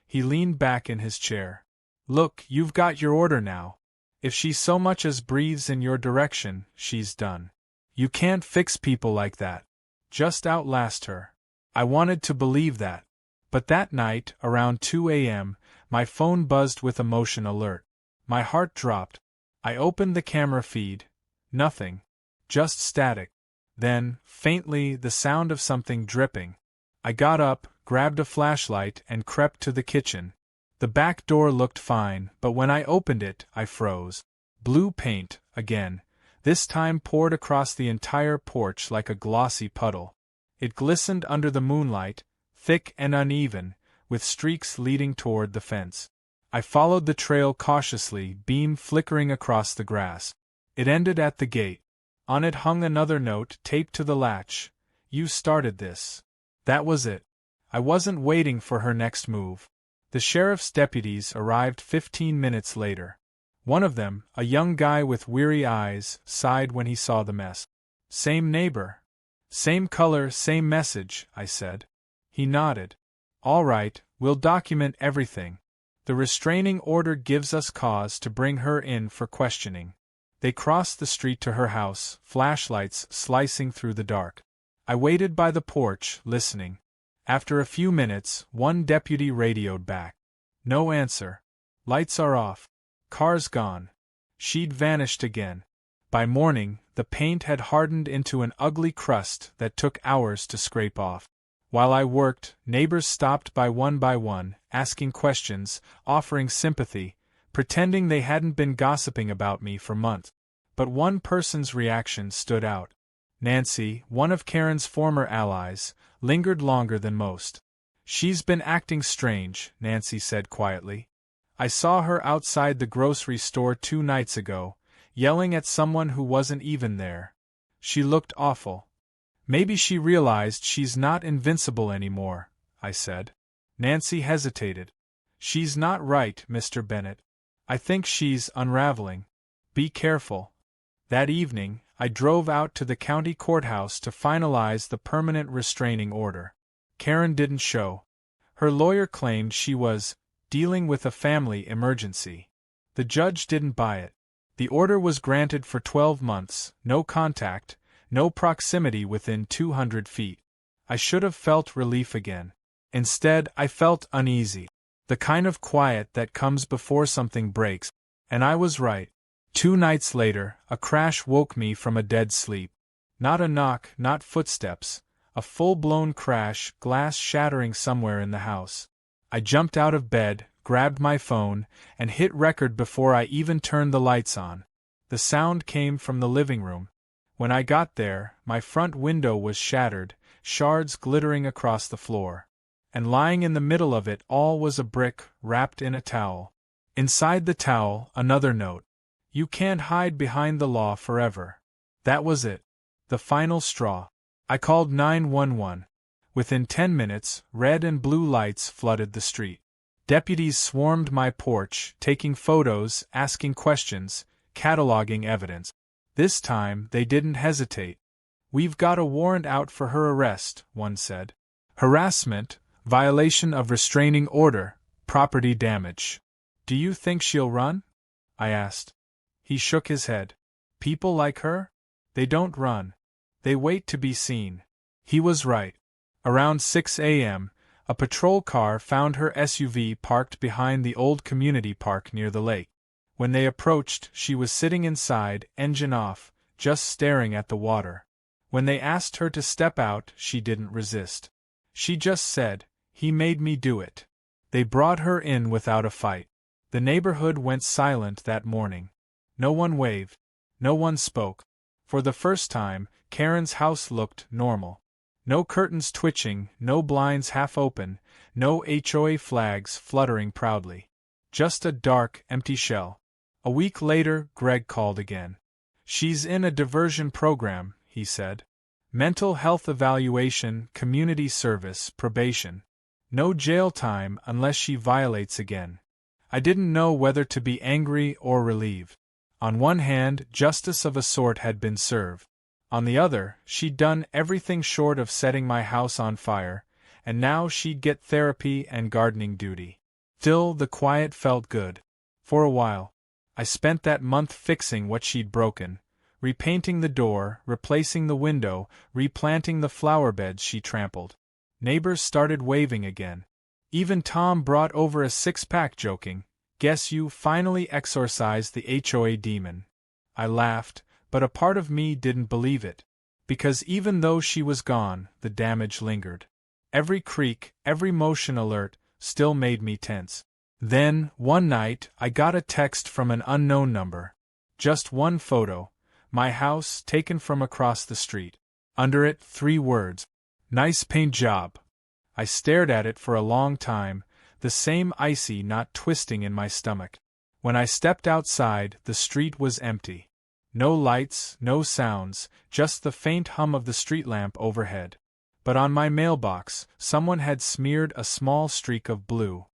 He leaned back in his chair. "Look, you've got your order now. If she so much as breathes in your direction, she's done. You can't fix people like that. Just outlast her." I wanted to believe that. But that night, around 2 a.m., my phone buzzed with a motion alert. My heart dropped. I opened the camera feed. Nothing. Just static. Then, faintly, the sound of something dripping. I got up, grabbed a flashlight, and crept to the kitchen. The back door looked fine, but when I opened it, I froze. Blue paint, again, this time poured across the entire porch like a glossy puddle. It glistened under the moonlight, thick and uneven, with streaks leading toward the fence. I followed the trail cautiously, beam flickering across the grass. It ended at the gate. On it hung another note taped to the latch. "You started this." That was it. I wasn't waiting for her next move. The sheriff's deputies arrived 15 minutes later. One of them, a young guy with weary eyes, sighed when he saw the mess. "Same neighbor. Same color, same message," I said. He nodded. "All right, we'll document everything. The restraining order gives us cause to bring her in for questioning." They crossed the street to her house, flashlights slicing through the dark. I waited by the porch, listening. After a few minutes, one deputy radioed back. No answer. "Lights are off. Car's gone." She'd vanished again. By morning, the paint had hardened into an ugly crust that took hours to scrape off. While I worked, neighbors stopped by one, asking questions, offering sympathy, pretending they hadn't been gossiping about me for months. But one person's reaction stood out. Nancy, one of Karen's former allies, lingered longer than most. "She's been acting strange," Nancy said quietly. "I saw her outside the grocery store 2 nights ago, yelling at someone who wasn't even there. She looked awful." "Maybe she realized she's not invincible anymore," I said. Nancy hesitated. "She's not right, Mr. Bennett. I think she's unraveling. Be careful." That evening, I drove out to the county courthouse to finalize the permanent restraining order. Karen didn't show. Her lawyer claimed she was dealing with a family emergency. The judge didn't buy it. The order was granted for 12 months, no contact, no proximity within 200 feet. I should have felt relief again. Instead, I felt uneasy. The kind of quiet that comes before something breaks. And I was right. 2 nights later, a crash woke me from a dead sleep. Not a knock, not footsteps. A full-blown crash, glass shattering somewhere in the house. I jumped out of bed, grabbed my phone, and hit record before I even turned the lights on. The sound came from the living room. When I got there, my front window was shattered, shards glittering across the floor. And lying in the middle of it all was a brick, wrapped in a towel. Inside the towel, another note. "You can't hide behind the law forever." That was it. The final straw. I called 911. Within 10 minutes, red and blue lights flooded the street. Deputies swarmed my porch, taking photos, asking questions, cataloging evidence. This time, they didn't hesitate. "We've got a warrant out for her arrest," one said. "Harassment, violation of restraining order, property damage. Do you think she'll run?" I asked. He shook his head. "People like her? They don't run. They wait to be seen." He was right. Around 6 a.m., a patrol car found her SUV parked behind the old community park near the lake. When they approached, she was sitting inside, engine off, just staring at the water. When they asked her to step out, she didn't resist. She just said, "He made me do it." They brought her in without a fight. The neighborhood went silent that morning. No one waved. No one spoke. For the first time, Karen's house looked normal. No curtains twitching, no blinds half open, no HOA flags fluttering proudly. Just a dark, empty shell. A week later, Greg called again. "She's in a diversion program," he said. Mental health evaluation, community service, probation. No jail time unless she violates again. I didn't know whether to be angry or relieved. On one hand, justice of a sort had been served. On the other, she'd done everything short of setting my house on fire, and now she'd get therapy and gardening duty. Still, the quiet felt good. For a while. I spent that month fixing what she'd broken, repainting the door, replacing the window, replanting the flower beds she trampled. Neighbors started waving again. Even Tom brought over a six-pack joking, "Guess you finally exorcised the HOA demon." I laughed, but a part of me didn't believe it. Because even though she was gone, the damage lingered. Every creak, every motion alert, still made me tense. Then, one night, I got a text from an unknown number. Just one photo. My house, taken from across the street. Under it, 3 words. "Nice paint job." I stared at it for a long time, the same icy knot twisting in my stomach. When I stepped outside, the street was empty. No lights, no sounds, just the faint hum of the street lamp overhead. But on my mailbox, someone had smeared a small streak of blue.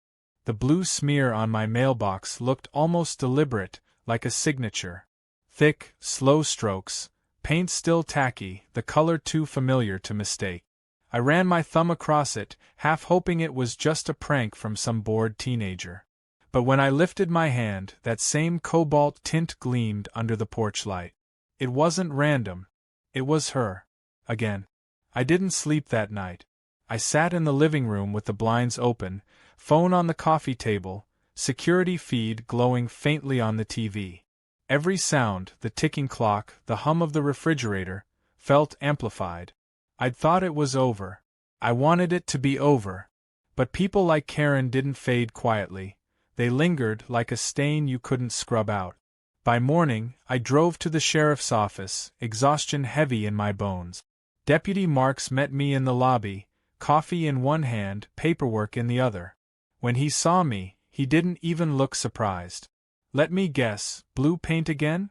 The blue smear on my mailbox looked almost deliberate, like a signature. Thick, slow strokes, paint still tacky, the color too familiar to mistake. I ran my thumb across it, half hoping it was just a prank from some bored teenager. But when I lifted my hand, that same cobalt tint gleamed under the porch light. It wasn't random. It was her. Again. I didn't sleep that night. I sat in the living room with the blinds open, phone on the coffee table, security feed glowing faintly on the TV. Every sound, the ticking clock, the hum of the refrigerator, felt amplified. I'd thought it was over. I wanted it to be over. But people like Karen didn't fade quietly. They lingered like a stain you couldn't scrub out. By morning, I drove to the sheriff's office, exhaustion heavy in my bones. Deputy Marks met me in the lobby, coffee in one hand, paperwork in the other. When he saw me, he didn't even look surprised. "Let me guess, blue paint again?"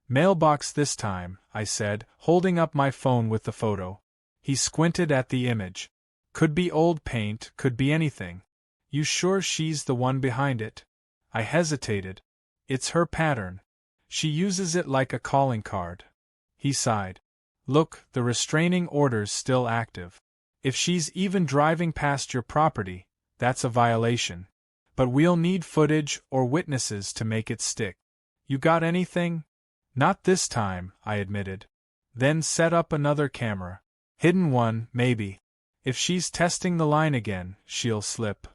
"Mailbox this time," I said, holding up my phone with the photo. He squinted at the image. "Could be old paint, could be anything. You sure she's the one behind it?" I hesitated. "It's her pattern. She uses it like a calling card." He sighed. "Look, the restraining order's still active. If she's even driving past your property, that's a violation. But we'll need footage or witnesses to make it stick. You got anything?" "Not this time," I admitted. "Then set up another camera. Hidden one, maybe. If she's testing the line again, she'll slip."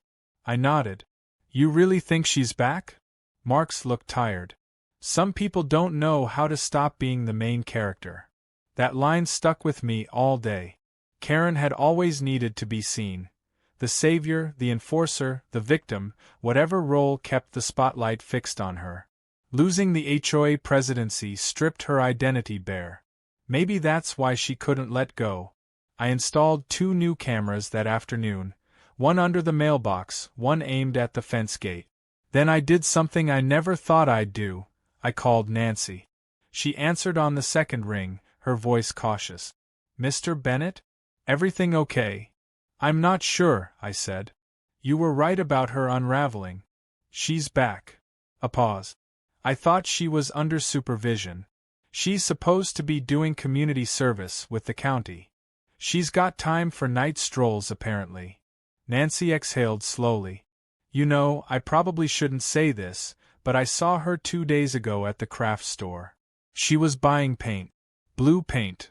I nodded. "You really think she's back?" Marks looked tired. "Some people don't know how to stop being the main character." That line stuck with me all day. Karen had always needed to be seen. The savior, the enforcer, the victim, whatever role kept the spotlight fixed on her. Losing the HOA presidency stripped her identity bare. Maybe that's why she couldn't let go. I installed 2 new cameras that afternoon, one under the mailbox, one aimed at the fence gate. Then I did something I never thought I'd do. I called Nancy. She answered on the second ring, her voice cautious. "Mr. Bennett? Everything okay?" "I'm not sure," I said. "You were right about her unraveling. She's back." A pause. "I thought she was under supervision. She's supposed to be doing community service with the county. She's got time for night strolls apparently." Nancy exhaled slowly. "You know, I probably shouldn't say this, but I saw her 2 days ago at the craft store. She was buying paint. Blue paint.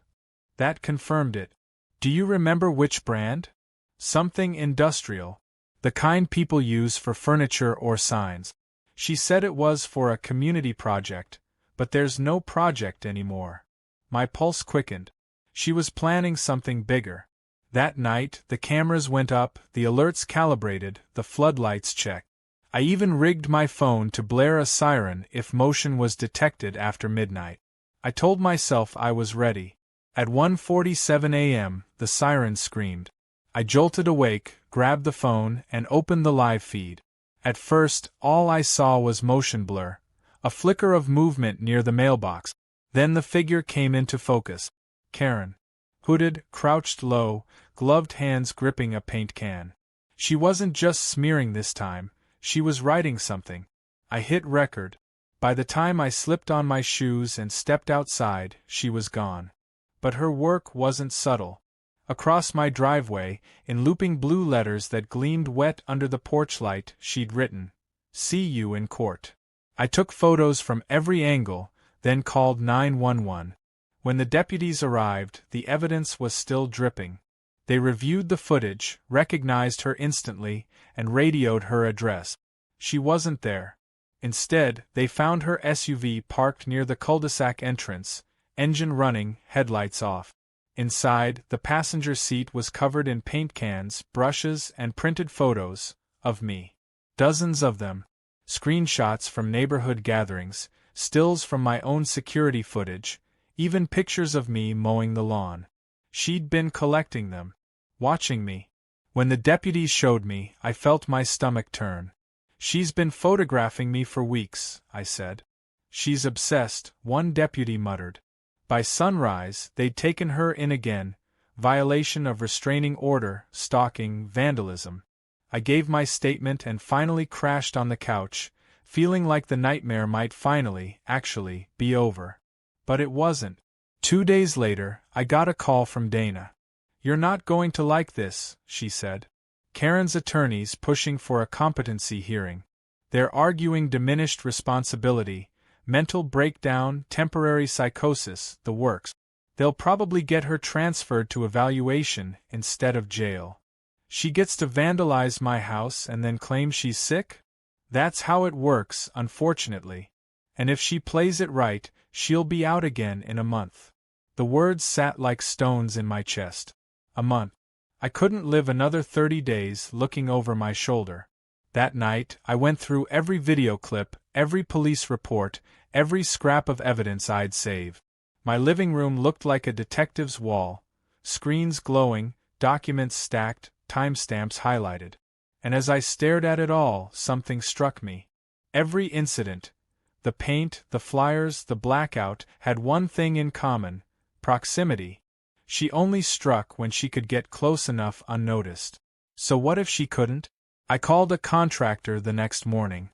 That confirmed it. Do you remember which brand? Something industrial. The kind people use for furniture or signs. She said it was for a community project, but there's no project anymore." My pulse quickened. She was planning something bigger. That night, the cameras went up, the alerts calibrated, the floodlights checked. I even rigged my phone to blare a siren if motion was detected after midnight. I told myself I was ready. At 1:47 a.m., the siren screamed. I jolted awake, grabbed the phone, and opened the live feed. At first, all I saw was motion blur, a flicker of movement near the mailbox. Then the figure came into focus. Karen. hooded, crouched low, gloved hands gripping a paint can. She wasn't just smearing this time, she was writing something. I hit record. By the time I slipped on my shoes and stepped outside, she was gone. But her work wasn't subtle. Across my driveway, in looping blue letters that gleamed wet under the porch light, she'd written, "See you in court." I took photos from every angle, then called 911. When the deputies arrived, the evidence was still dripping. They reviewed the footage, recognized her instantly, and radioed her address. She wasn't there. Instead, they found her SUV parked near the cul-de-sac entrance, engine running, headlights off. Inside, the passenger seat was covered in paint cans, brushes, and printed photos of me. Dozens of them. Screenshots from neighborhood gatherings, stills from my own security footage, even pictures of me mowing the lawn. She'd been collecting them, watching me. When the deputies showed me, I felt my stomach turn. "She's been photographing me for weeks," I said. "She's obsessed," one deputy muttered. By sunrise, they'd taken her in again, violation of restraining order, stalking, vandalism. I gave my statement and finally crashed on the couch, feeling like the nightmare might finally, actually, be over. But it wasn't. 2 days later, I got a call from Dana. "You're not going to like this," she said. "Karen's attorneys pushing for a competency hearing. They're arguing diminished responsibility, mental breakdown, temporary psychosis, the works. They'll probably get her transferred to evaluation instead of jail. She gets to vandalize my house and then claim she's sick? That's how it works, unfortunately. And if she plays it right, she'll be out again in a month." The words sat like stones in my chest. A month. I couldn't live another 30 days looking over my shoulder. That night, I went through every video clip, every police report, every scrap of evidence I'd saved. My living room looked like a detective's wall, screens glowing, documents stacked, timestamps highlighted. And as I stared at it all, something struck me. Every incident, the paint, the flyers, the blackout, had one thing in common: proximity. She only struck when she could get close enough unnoticed. So what if she couldn't? I called a contractor the next morning.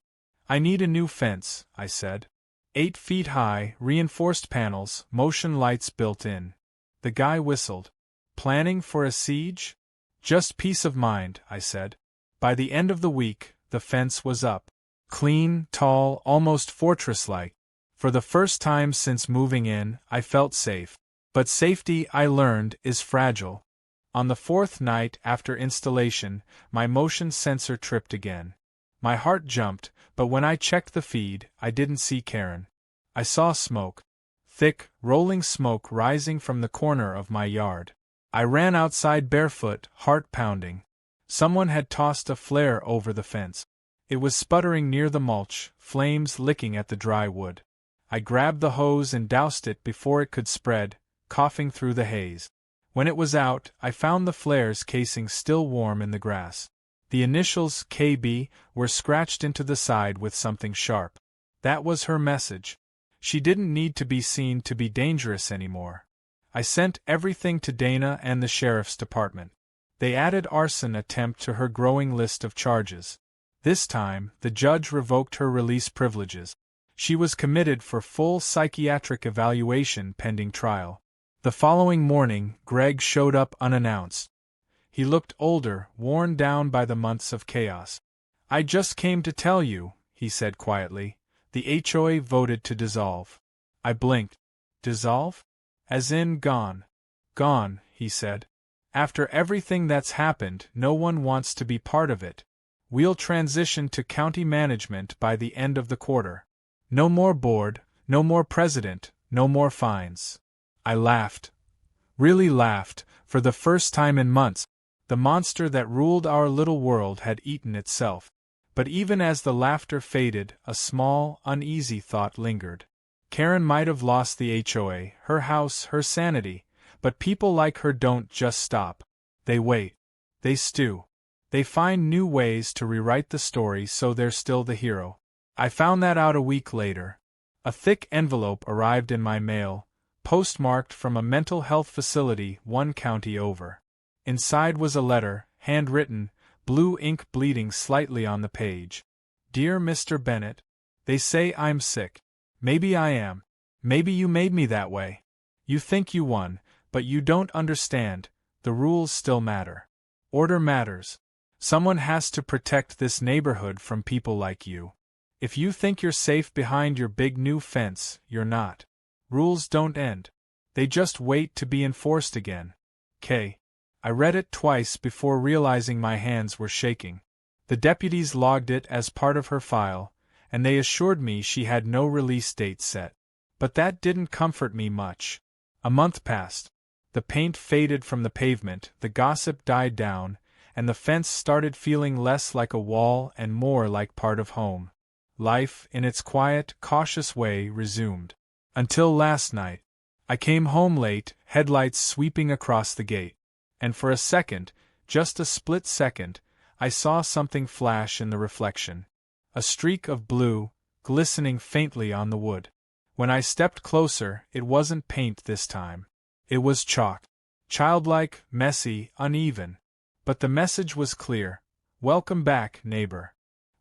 "I need a new fence," I said. 8 feet high, reinforced panels, motion lights built in. The guy whistled. "Planning for a siege?" "Just peace of mind," I said. By the end of the week, the fence was up. Clean, tall, almost fortress-like. For the first time since moving in, I felt safe. But safety, I learned, is fragile. On the 4th night after installation, my motion sensor tripped again. My heart jumped, but when I checked the feed, I didn't see Karen. I saw smoke. Thick, rolling smoke rising from the corner of my yard. I ran outside barefoot, heart pounding. Someone had tossed a flare over the fence. It was sputtering near the mulch, flames licking at the dry wood. I grabbed the hose and doused it before it could spread, coughing through the haze. When it was out, I found the flare's casing still warm in the grass. The initials KB were scratched into the side with something sharp. That was her message. She didn't need to be seen to be dangerous anymore. I sent everything to Dana and the sheriff's department. They added arson attempt to her growing list of charges. This time, the judge revoked her release privileges. She was committed for full psychiatric evaluation pending trial. The following morning, Greg showed up unannounced. He looked older, worn down by the months of chaos. "I just came to tell you," he said quietly. "The HOA voted to dissolve." I blinked. "Dissolve? As in gone?" "Gone," he said. "After everything that's happened, no one wants to be part of it. We'll transition to county management by the end of the quarter. No more board, no more president, no more fines." I laughed. Really laughed, for the first time in months. The monster that ruled our little world had eaten itself. But even as the laughter faded, a small, uneasy thought lingered. Karen might have lost the HOA, her house, her sanity, but people like her don't just stop. They wait. They stew. They find new ways to rewrite the story so they're still the hero. I found that out a week later. A thick envelope arrived in my mail, postmarked from a mental health facility 1 county over. Inside was a letter, handwritten, blue ink bleeding slightly on the page. Dear Mr. Bennett, they say I'm sick. Maybe I am. Maybe you made me that way. You think you won, but you don't understand. The rules still matter. Order matters. Someone has to protect this neighborhood from people like you. If you think you're safe behind your big new fence, you're not. Rules don't end. They just wait to be enforced again. K. I read it twice before realizing my hands were shaking. The deputies logged it as part of her file, and they assured me she had no release date set. But that didn't comfort me much. A month passed. The paint faded from the pavement, the gossip died down, and the fence started feeling less like a wall and more like part of home. Life, in its quiet, cautious way, resumed. Until last night. I came home late, headlights sweeping across the gate. And for a second, just a split second, I saw something flash in the reflection. A streak of blue, glistening faintly on the wood. When I stepped closer, it wasn't paint this time. It was chalk. Childlike, messy, uneven. But the message was clear. Welcome back, neighbor.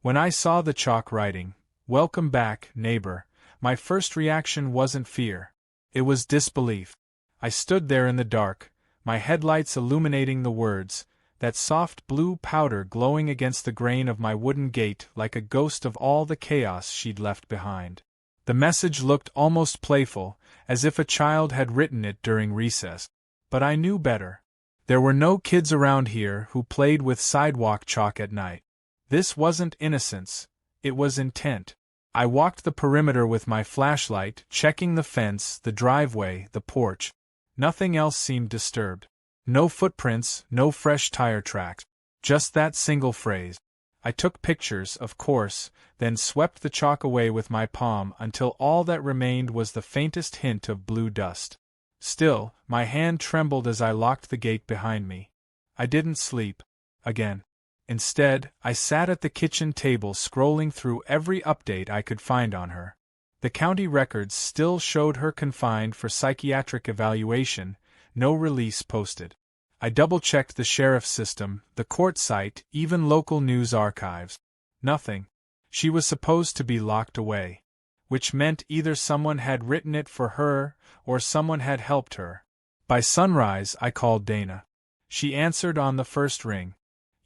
When I saw the chalk writing, welcome back, neighbor, my first reaction wasn't fear. It was disbelief. I stood there in the dark, my headlights illuminating the words, that soft blue powder glowing against the grain of my wooden gate like a ghost of all the chaos she'd left behind. The message looked almost playful, as if a child had written it during recess. But I knew better. There were no kids around here who played with sidewalk chalk at night. This wasn't innocence, it was intent. I walked the perimeter with my flashlight, checking the fence, the driveway, the porch. Nothing else seemed disturbed. No footprints, no fresh tire tracks. Just that single phrase. I took pictures, of course, then swept the chalk away with my palm until all that remained was the faintest hint of blue dust. Still, my hand trembled as I locked the gate behind me. I didn't sleep. Again. Instead, I sat at the kitchen table scrolling through every update I could find on her. The county records still showed her confined for psychiatric evaluation, no release posted. I double-checked the sheriff's system, the court site, even local news archives. Nothing. She was supposed to be locked away. Which meant either someone had written it for her, or someone had helped her. By sunrise, I called Dana. She answered on the first ring.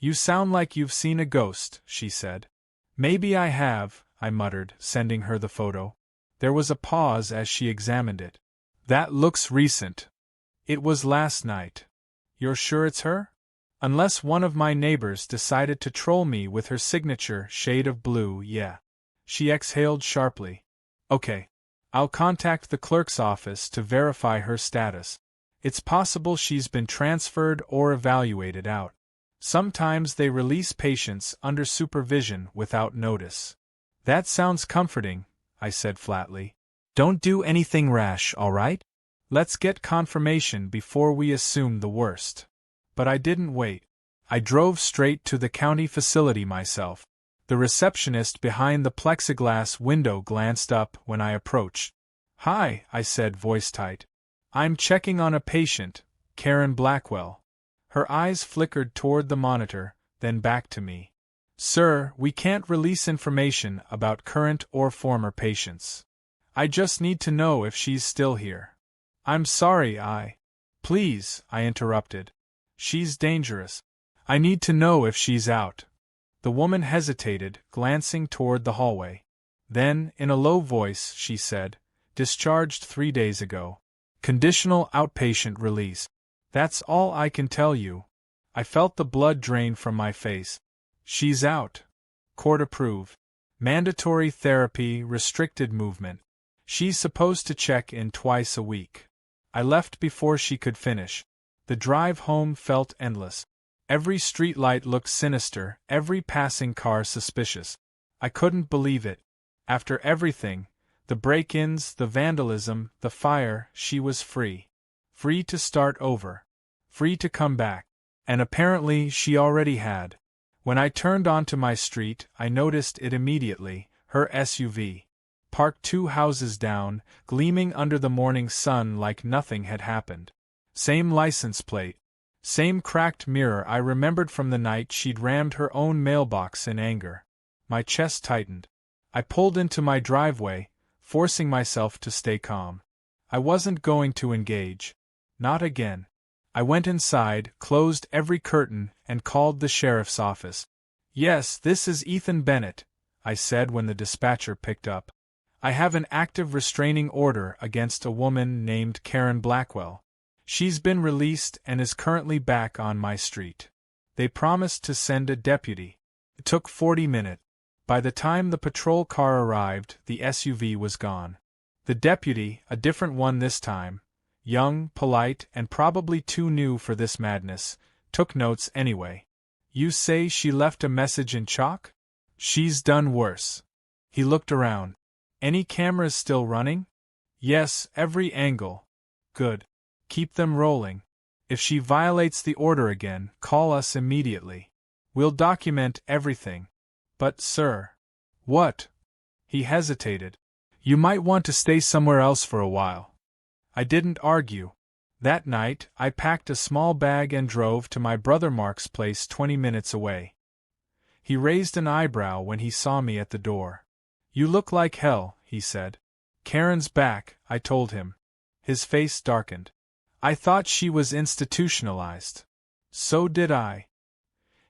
You sound like you've seen a ghost, she said. Maybe I have, I muttered, sending her the photo. There was a pause as she examined it. That looks recent. It was last night. You're sure it's her? Unless one of my neighbors decided to troll me with her signature shade of blue, yeah. She exhaled sharply. Okay. I'll contact the clerk's office to verify her status. It's possible she's been transferred or evaluated out. Sometimes they release patients under supervision without notice. That sounds comforting, I said flatly. Don't do anything rash, all right? Let's get confirmation before we assume the worst. But I didn't wait. I drove straight to the county facility myself. The receptionist behind the plexiglass window glanced up when I approached. Hi, I said, voice tight. I'm checking on a patient, Karen Blackwell. Her eyes flickered toward the monitor, then back to me. Sir, we can't release information about current or former patients. I just need to know if she's still here. I'm sorry, Please, I interrupted. She's dangerous. I need to know if she's out. The woman hesitated, glancing toward the hallway. Then, in a low voice, she said, discharged 3 days ago. Conditional outpatient release. That's all I can tell you. I felt the blood drain from my face. She's out. Court approved. Mandatory therapy, restricted movement. She's supposed to check in twice a week. I left before she could finish. The drive home felt endless. Every streetlight looked sinister, every passing car suspicious. I couldn't believe it. After everything, the break-ins, the vandalism, the fire, she was free. Free to start over. Free to come back. And apparently she already had. When I turned onto my street, I noticed it immediately, her SUV. parked 2 houses down, gleaming under the morning sun like nothing had happened. Same license plate. Same cracked mirror I remembered from the night she'd rammed her own mailbox in anger. My chest tightened. I pulled into my driveway, forcing myself to stay calm. I wasn't going to engage. Not again. I went inside, closed every curtain, and called the sheriff's office. "Yes, this is Ethan Bennett," I said when the dispatcher picked up. "I have an active restraining order against a woman named Karen Blackwell. She's been released and is currently back on my street." They promised to send a deputy. It took 40 minutes. By the time the patrol car arrived, the SUV was gone. The deputy, a different one this time, young, polite, and probably too new for this madness, took notes anyway. "You say she left a message in chalk?" "She's done worse." He looked around. "Any cameras still running?" "Yes, every angle." "Good. Keep them rolling. If she violates the order again, call us immediately. We'll document everything." "But, sir." "What?" He hesitated. "You might want to stay somewhere else for a while." I didn't argue. That night, I packed a small bag and drove to my brother Mark's place 20 minutes away. He raised an eyebrow when he saw me at the door. "You look like hell," he said. "Karen's back," I told him. His face darkened. "I thought she was institutionalized." "So did I."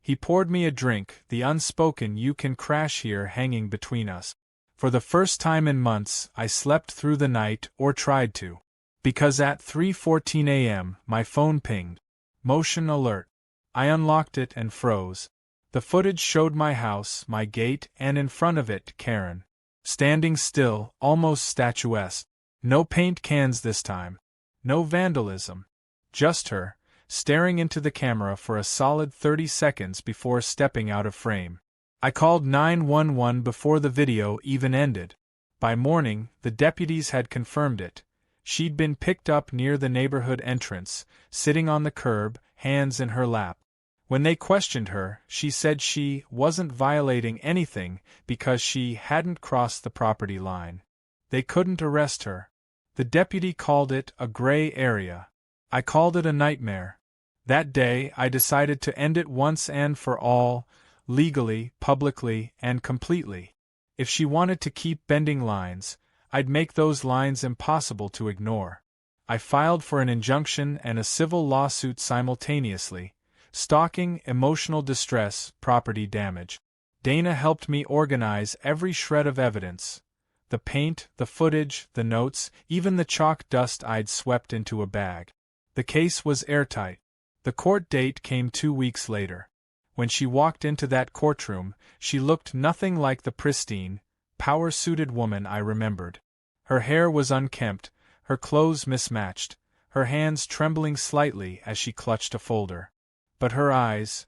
He poured me a drink, the unspoken "you can crash here" hanging between us. For the first time in months, I slept through the night, or tried to. Because at 3:14 a.m., my phone pinged. Motion alert. I unlocked it and froze. The footage showed my house, my gate, and in front of it, Karen. Standing still, almost statuesque. No paint cans this time. No vandalism. Just her, staring into the camera for a solid 30 seconds before stepping out of frame. I called 911 before the video even ended. By morning, the deputies had confirmed it. She'd been picked up near the neighborhood entrance, sitting on the curb, hands in her lap. When they questioned her, she said she wasn't violating anything because she hadn't crossed the property line. They couldn't arrest her. The deputy called it a gray area. I called it a nightmare. That day, I decided to end it once and for all, legally, publicly, and completely. If she wanted to keep bending lines, I'd make those lines impossible to ignore. I filed for an injunction and a civil lawsuit simultaneously: stalking, emotional distress, property damage. Dana helped me organize every shred of evidence. The paint, the footage, the notes, even the chalk dust I'd swept into a bag. The case was airtight. The court date came 2 weeks later. When she walked into that courtroom, she looked nothing like the pristine, power-suited woman I remembered. Her hair was unkempt, her clothes mismatched, her hands trembling slightly as she clutched a folder. But her eyes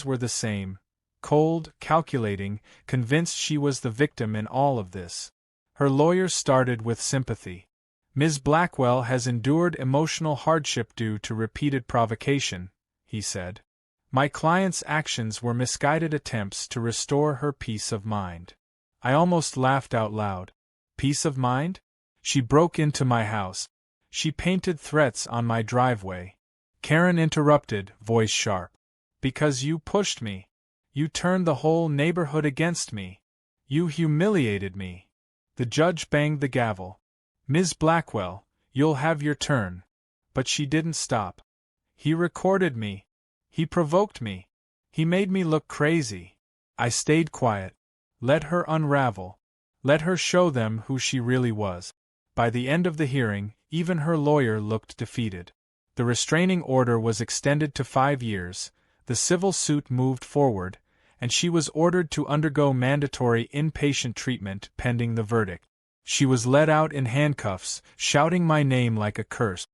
were the same, cold, calculating, convinced she was the victim in all of this. Her lawyer started with sympathy. "Ms. Blackwell has endured emotional hardship due to repeated provocation," he said. "My client's actions were misguided attempts to restore her peace of mind." I almost laughed out loud. Peace of mind? She broke into my house. She painted threats on my driveway. Karen interrupted, voice sharp. "Because you pushed me. You turned the whole neighborhood against me. You humiliated me." The judge banged the gavel. "Ms. Blackwell, you'll have your turn." But she didn't stop. "He recorded me. He provoked me. He made me look crazy." I stayed quiet. Let her unravel. Let her show them who she really was. By the end of the hearing, even her lawyer looked defeated. The restraining order was extended to 5 years, the civil suit moved forward, and she was ordered to undergo mandatory inpatient treatment pending the verdict. She was led out in handcuffs, shouting my name like a curse.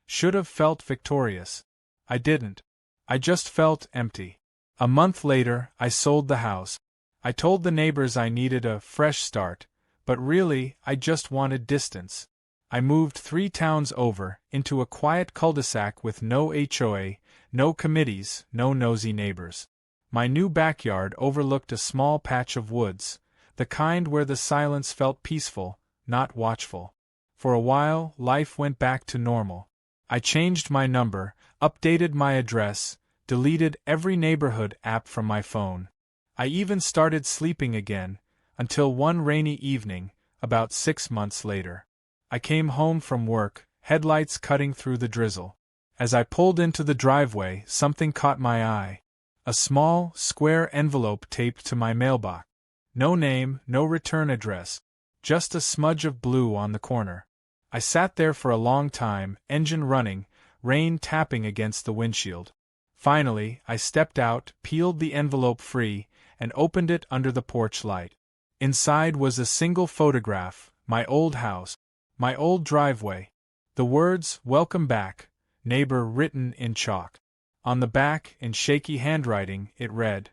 Should have felt victorious. I didn't. I just felt empty. A month later, I sold the house. I told the neighbors I needed a fresh start, but really, I just wanted distance. I moved 3 towns over, into a quiet cul-de-sac with no HOA, no committees, no nosy neighbors. My new backyard overlooked a small patch of woods, The kind where the silence felt peaceful, not watchful. For a while, life went back to normal. I changed my number, updated my address, deleted every neighborhood app from my phone. I even started sleeping again, until one rainy evening, about 6 months later. I came home from work, headlights cutting through the drizzle. As I pulled into the driveway, something caught my eye. A small, square envelope taped to my mailbox. No name, no return address. Just a smudge of blue on the corner. I sat there for a long time, engine running, rain tapping against the windshield. Finally, I stepped out, peeled the envelope free, and opened it under the porch light. Inside was a single photograph, my old house, my old driveway. The words, "Welcome back, neighbor," written in chalk. On the back, in shaky handwriting, it read,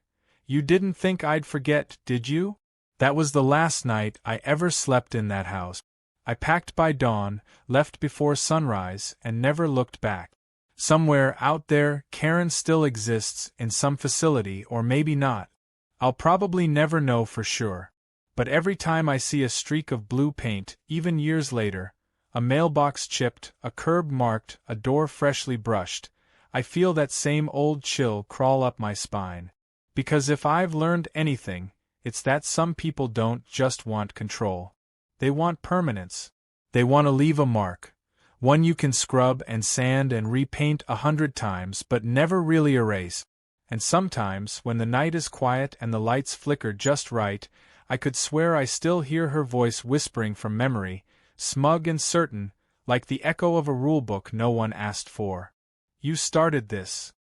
"You didn't think I'd forget, did you?" That was the last night I ever slept in that house. I packed by dawn, left before sunrise, and never looked back. Somewhere out there, Karen still exists, in some facility, or maybe not. I'll probably never know for sure. But every time I see a streak of blue paint, even years later, a mailbox chipped, a curb marked, a door freshly brushed, I feel that same old chill crawl up my spine. Because if I've learned anything, it's that some people don't just want control. They want permanence. They want to leave a mark. One you can scrub and sand and repaint 100 times but never really erase. And sometimes, when the night is quiet and the lights flicker just right, I could swear I still hear her voice whispering from memory, smug and certain, like the echo of a rulebook no one asked for. "You started this.